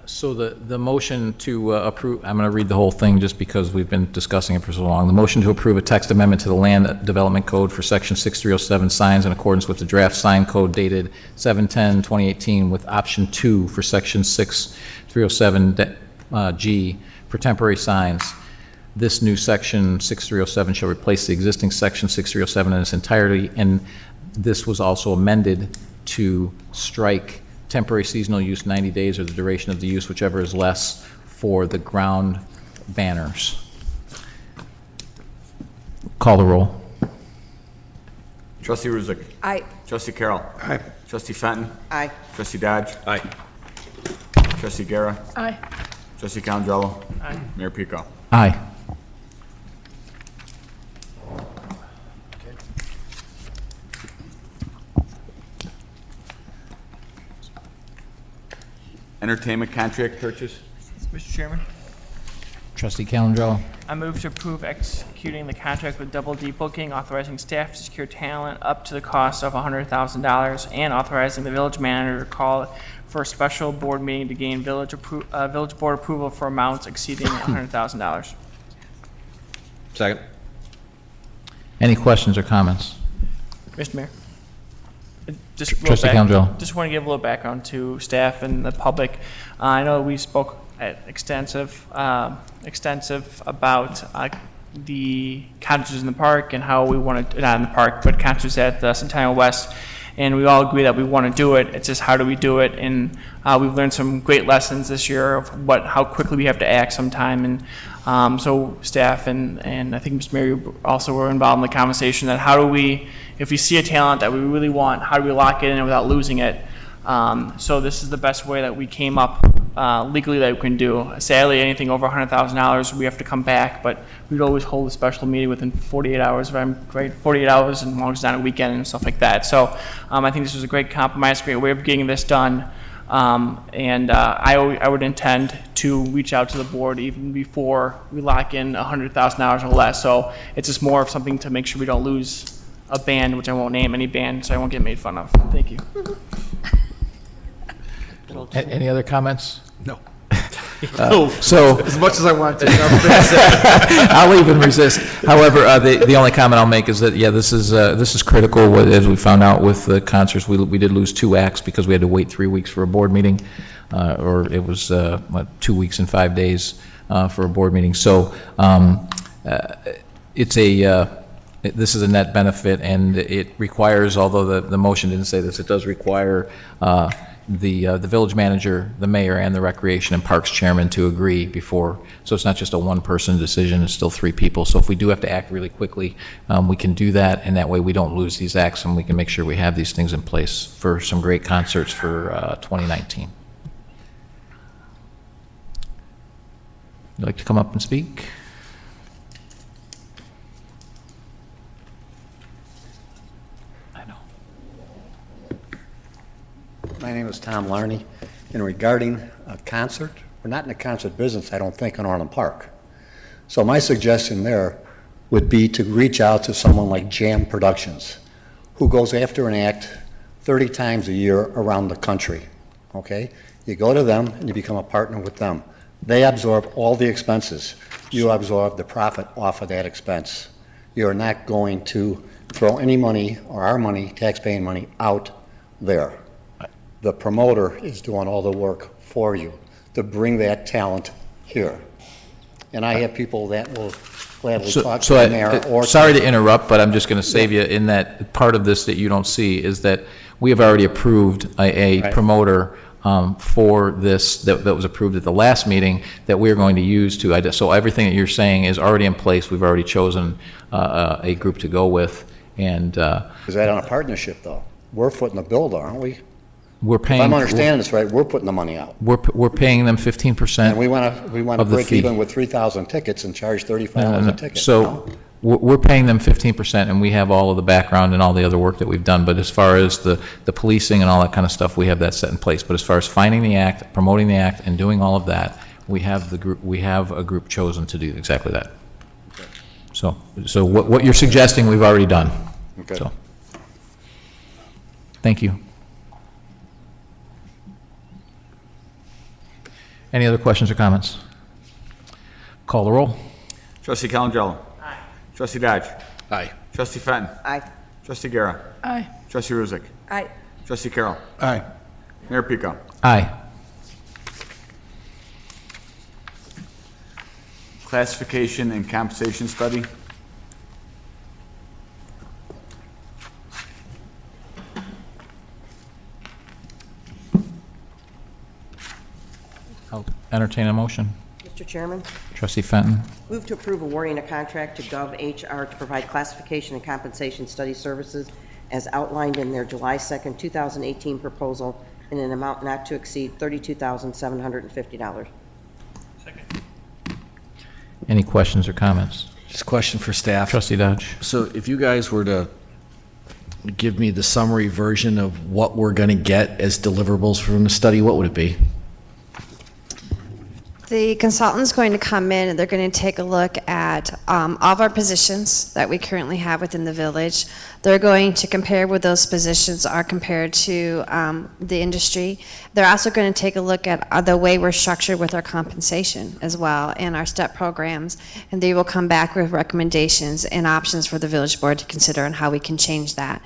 So the motion to approve, I'm going to read the whole thing just because we've been discussing it for so long. The motion to approve a text amendment to the Land Development Code for Section 6307 signs in accordance with the draft sign code dated 7/10/2018 with option 2 for Section 6307G for temporary signs. This new Section 6307 shall replace the existing Section 6307 in its entirety, and this was also amended to strike temporary seasonal use 90 days or the duration of the use, whichever is less, for the ground banners. Call the roll. Trustee Ruzick. Aye. Trustee Carroll. Aye. Trustee Fenton. Aye. Trustee Dodge. Aye. Trustee Guerra. Aye. Trustee Calandrello. Aye. Mayor Pico. Aye. Entertainment contract purchase. Mr. Chairman, Trustee Calandrello. I move to approve executing the contract with Double D Booking, authorizing staff to secure talent up to the cost of $100,000, and authorizing the village manager to call for a special board meeting to gain village board approval for amounts exceeding $100,000. Second. Any questions or comments? Mr. Mayor? Just real Trustee Calandrello. Just want to give a little background to staff and the public. I know we spoke at extensive about the concerts in the park and how we want to, not in the park, but concerts at the Centennial West. And we all agree that we want to do it. It's just how do we do it? And we've learned some great lessons this year of how quickly we have to act sometime. And so staff and I think Mr. Mayor also were involved in the conversation that how do we, if we see a talent that we really want, how do we lock it in without losing it? So this is the best way that we came up legally that we can do. Sadly, anything over $100,000, we have to come back, but we'd always hold a special meeting within 48 hours, if I'm right, 48 hours, and as long as it's not a weekend and stuff like that. So I think this was a great compromise, great way of getting this done. I would intend to reach out to the board even before we lock in $100,000 or less. So it's just more of something to make sure we don't lose a band, which I won't name any band, so I won't get made fun of. Thank you. Any other comments? No. So As much as I want to. I'll even resist. However, the only comment I'll make is that, yeah, this is critical. As we found out with the concerts, we did lose 2 acts because we had to wait 3 weeks for a board meeting, or it was 2 weeks and 5 days for a board meeting. So this is a net benefit, and it requires, although the motion didn't say this, it does require the village manager, the mayor, and the recreation and parks chairman to agree before. So it's not just a one-person decision, it's still 3 people. So if we do have to act really quickly, we can do that, and that way we don't lose these acts, and we can make sure we have these things in place for some great concerts for 2019. You'd like to come up and speak? My name is Tom Larney, and regarding a concert, we're not in the concert business, I don't think, in Orland Park. So my suggestion there would be to reach out to someone like Jam Productions, who goes after an act 30 times a year around the country, okay? You go to them and you become a partner with them. They absorb all the expenses. You absorb the profit off of that expense. You're not going to throw any money, or our money, taxpaying money, out there. The promoter is doing all the work for you to bring that talent here. And I have people that will gladly talk to the mayor or... Sorry to interrupt, but I'm just going to save you in that part of this that you don't see is that we have already approved a promoter for this that was approved at the last meeting that we're going to use to, so everything that you're saying is already in place. We've already chosen a group to go with. And is that on a partnership, though? We're footing the bill, though, aren't we? We're paying. If I'm understanding this right, we're putting the money out. We're paying them 15%. And we want to break even with 3,000 tickets and charge $35 a ticket. So we're paying them 15%, and we have all of the background and all the other work that we've done. But as far as the policing and all that kind of stuff, we have that set in place. But as far as finding the act, promoting the act, and doing all of that, we have the group. We have a group chosen to do exactly that. Okay. So what you're suggesting, we've already done. Okay. So thank you. Any other questions or comments? Call the roll. Trustee Calangello. Aye. Trustee Dodge. Aye. Trustee Fenton. Aye. Trustee Guerra. Aye. Trustee Ruzick. Aye. Trustee Carroll. Aye. Mayor Pico. Aye. Classification and compensation study. I'll entertain a motion. Mr. Chairman, Trustee Fenton. move to approve awarding a contract to GovHR to provide classification and compensation study services as outlined in their July 2nd, 2018 proposal in an amount not to exceed $32,750. Any questions or comments? Just a question for staff. Trustee Dodge. So if you guys were to give me the summary version of what we're going to get as deliverables from the study, what would it be? The consultant's going to come in and they're going to take a look at all of our positions that we currently have within the village. They're going to compare what those positions are compared to the industry. They're also going to take a look at the way we're structured with our compensation as well and our STEP programs. And they will come back with recommendations and options for the village board to consider on how we can change that.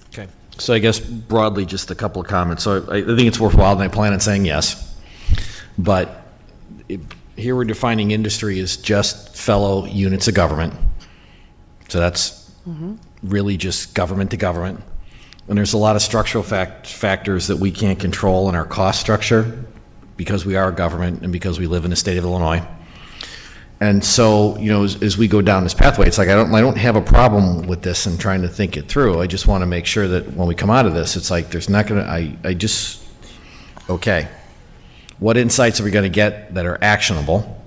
Okay. So I guess broadly, just a couple of comments. So I think it's worthwhile, and I plan on saying yes. But here we're defining industry as just fellow units of government. So that's really just government to government. And there's a lot of structural factors that we can't control in our cost structure because we are a government and because we live in the state of Illinois. And so, you know, as we go down this pathway, it's like I don't have a problem with this and trying to think it through. I just want to make sure that when we come out of this, it's like there's not going to, okay. What insights are we going to get that are actionable?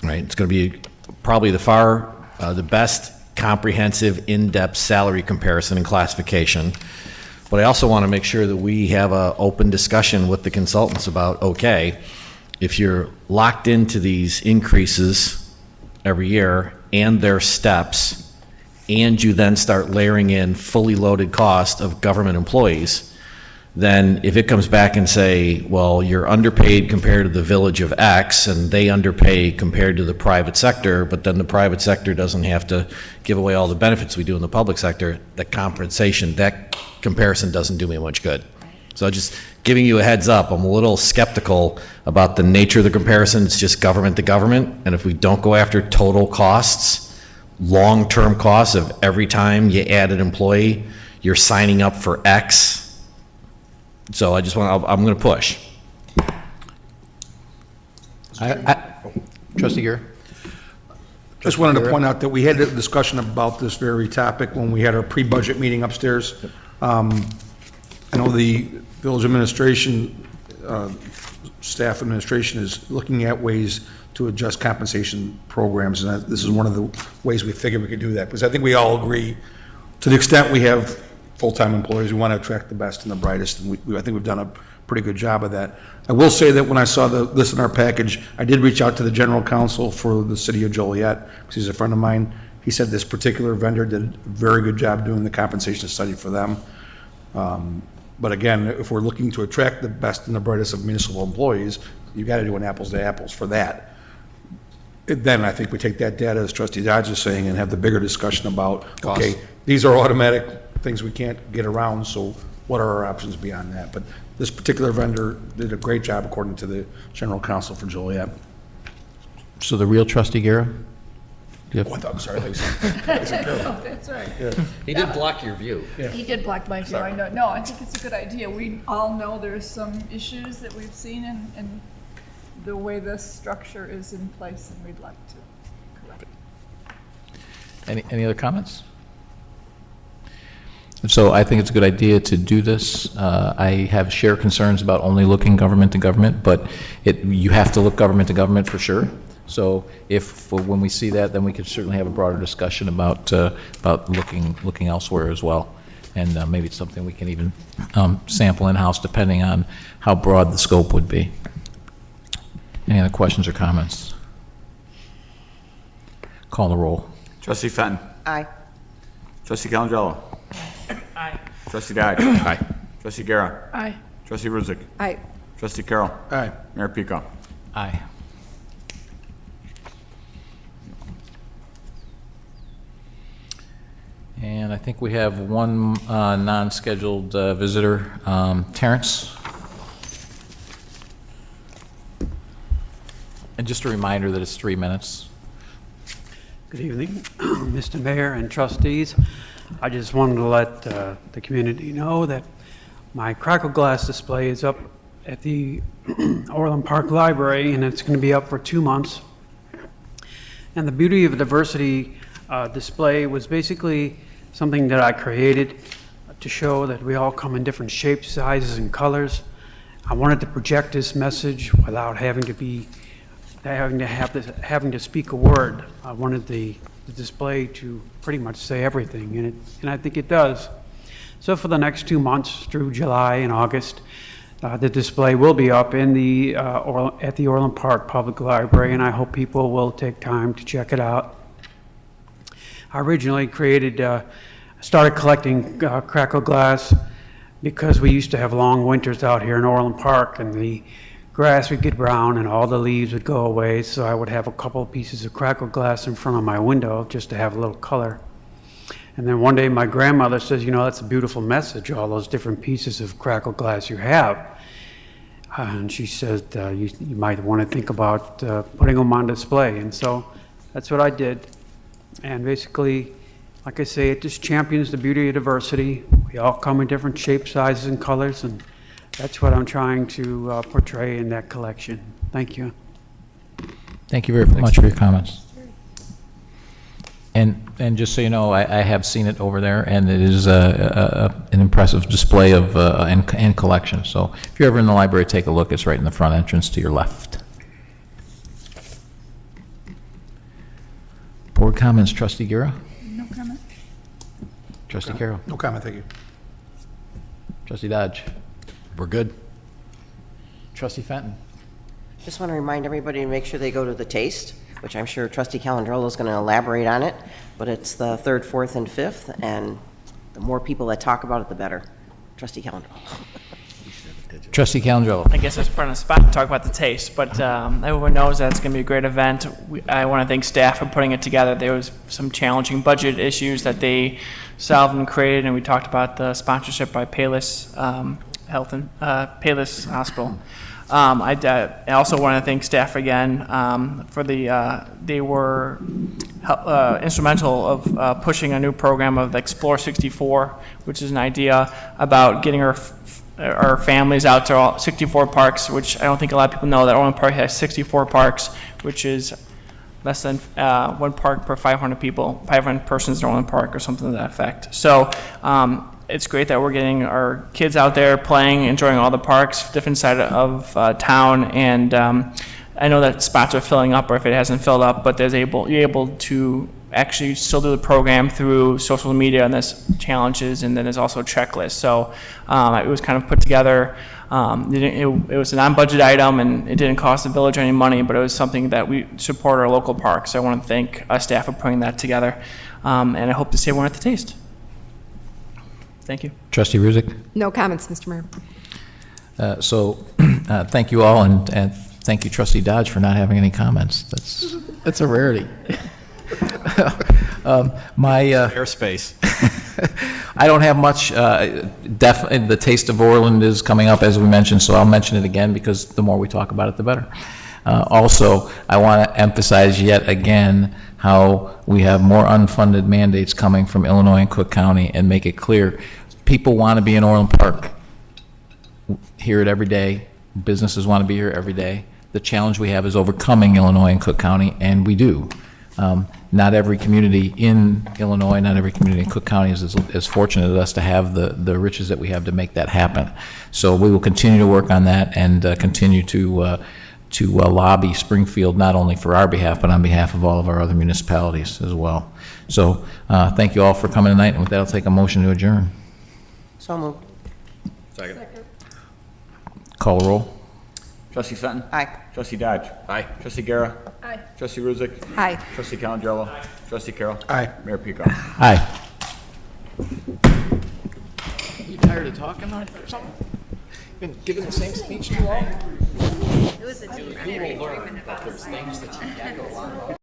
Right, it's going to be probably the best comprehensive, in-depth salary comparison and classification. But I also want to make sure that we have an open discussion with the consultants about, okay, if you're locked into these increases every year and their steps, and you then start layering in fully loaded cost of government employees, then if it comes back and say, well, you're underpaid compared to the village of X, and they underpay compared to the private sector, but then the private sector doesn't have to give away all the benefits we do in the public sector, the compensation, that comparison doesn't do me much good. So just giving you a heads up, I'm a little skeptical about the nature of the comparison. It's just government to government, and if we don't go after total costs, long-term costs of every time you add an employee, you're signing up for X. So I'm going to push. Trustee Gear? Just wanted to point out that we had a discussion about this very topic when we had our pre-budget meeting upstairs. I know the village administration, staff administration is looking at ways to adjust compensation programs, and this is one of the ways we figured we could do that, because I think we all agree, to the extent we have full-time employees, we want to attract the best and the brightest, and I think we've done a pretty good job of that. I will say that when I saw this in our package, I did reach out to the general counsel for the city of Joliet, because he's a friend of mine. He said this particular vendor did a very good job doing the compensation study for them. But again, if we're looking to attract the best and the brightest of municipal employees, you've got to do an apples to apples for that. Then I think we take that data, as Trustee Dodge is saying, and have the bigger discussion about, okay, these are automatic things we can't get around, so what are our options beyond that? But this particular vendor did a great job, according to the general counsel for Joliet. So the real Trustee Guerra? I'm sorry. That's right. He did block your view. He did block my view, I know. No, I think it's a good idea. We all know there's some issues that we've seen in the way this structure is in place, and we'd like to correct it. Any other comments? So I think it's a good idea to do this. I have shared concerns about only looking government to government, but you have to look government to government for sure. So when we see that, then we could certainly have a broader discussion about looking elsewhere as well. And maybe it's something we can even sample in-house depending on how broad the scope would be. Any other questions or comments? Call the roll. Trustee Fenton. Aye. Trustee Calandrello. Aye. Trustee Dodge. Aye. Trustee Guerra. Aye. Trustee Ruzick. Aye. Trustee Carroll. Aye. Mayor Pico. Aye. And I think we have one non-scheduled visitor, Terrence. And just a reminder that it's 3 minutes. Good evening, Mr. Mayor and trustees. I just wanted to let the community know that my crackle glass display is up at the Orland Park Library, and it's going to be up for 2 months. And the Beauty of Diversity display was basically something that I created to show that we all come in different shapes, sizes, and colors. I wanted to project this message without having to speak a word. I wanted the display to pretty much say everything, and I think it does. So for the next 2 months, through July and August, the display will be up in at the Orland Park Public Library, and I hope people will take time to check it out. I originally started collecting crackle glass because we used to have long winters out here in Orland Park, and the grass would get brown and all the leaves would go away, so I would have a couple of pieces of crackle glass in front of my window just to have a little color. And then one day my grandmother says, you know, that's a beautiful message, all those different pieces of crackle glass you have. And she said, you might want to think about putting them on display. And so that's what I did. And basically, like I say, it just champions the beauty of diversity. We all come in different shapes, sizes, and colors, and that's what I'm trying to portray in that collection. Thank you. Thank you very much for your comments. And just so you know, I have seen it over there, and it is an impressive display of and collection. So if you're ever in the library, take a look. It's right in the front entrance to your left. Board comments, Trustee Guerra? No comment. Trustee Carroll? No comment, thank you. Trustee Dodge? We're good. Trustee Fenton? Just want to remind everybody to make sure they go to the taste, which I'm sure Trustee Calandrello is going to elaborate on it, but it's the 3rd, 4th, and 5th, and the more people that talk about it, the better. Trustee Calandrello. Trustee Calandrello. I guess it's put on the spot to talk about the taste, but everyone knows that it's going to be a great event. I want to thank staff for putting it together. There was some challenging budget issues that they solved and created, and we talked about the sponsorship by Payless Health and Payless Hospital. I also want to thank staff again for they were instrumental of pushing a new program of Explore 64, which is an idea about getting our families out to all 64 parks, which I don't think a lot of people know that Orland Park has 64 parks, which is less than one park per 500 people, 500 persons in Orland Park or something to that effect. So it's great that we're getting our kids out there playing, enjoying all the parks, different side of town, and I know that spots are filling up, or if it hasn't filled up, but you're able to actually still do the program through social media, and there's challenges, and then there's also checklists. So it was kind of put together. It was a non-budget item, and it didn't cost the village any money, but it was something that we support our local parks. So I want to thank staff for putting that together, and I hope to see everyone at the taste. Thank you. Trustee Ruzick. No comments, Mr. Mayor. Thank you all, and thank you, Trustee Dodge, for not having any comments. That's a rarity. My airspace. I don't have much. Definitely, the Taste of Orland is coming up, as we mentioned, so I'll mention it again because the more we talk about it, the better. Also, I want to emphasize yet again how we have more unfunded mandates coming from Illinois and Cook County, and make it clear people want to be in Orland Park. Hear it every day. Businesses want to be here every day. The challenge we have is overcoming Illinois and Cook County, and we do. Not every community in Illinois, not every community in Cook County is as fortunate as us to have the riches that we have to make that happen. So we will continue to work on that and continue to lobby Springfield, not only for our behalf, but on behalf of all of our other municipalities as well. So thank you all for coming tonight, and with that, I'll take a motion to adjourn. So moved. Second. Call the roll. Trustee Fenton? Aye. Trustee Dodge? Aye. Trustee Guerra? Aye. Trustee Ruzick? Aye. Trustee Calandrello? Aye. Trustee Carroll? Aye. Mayor Pico? Aye. You tired of talking or something? Been giving the same speech to you all? It was a different. You will learn that there's things that you can't go on.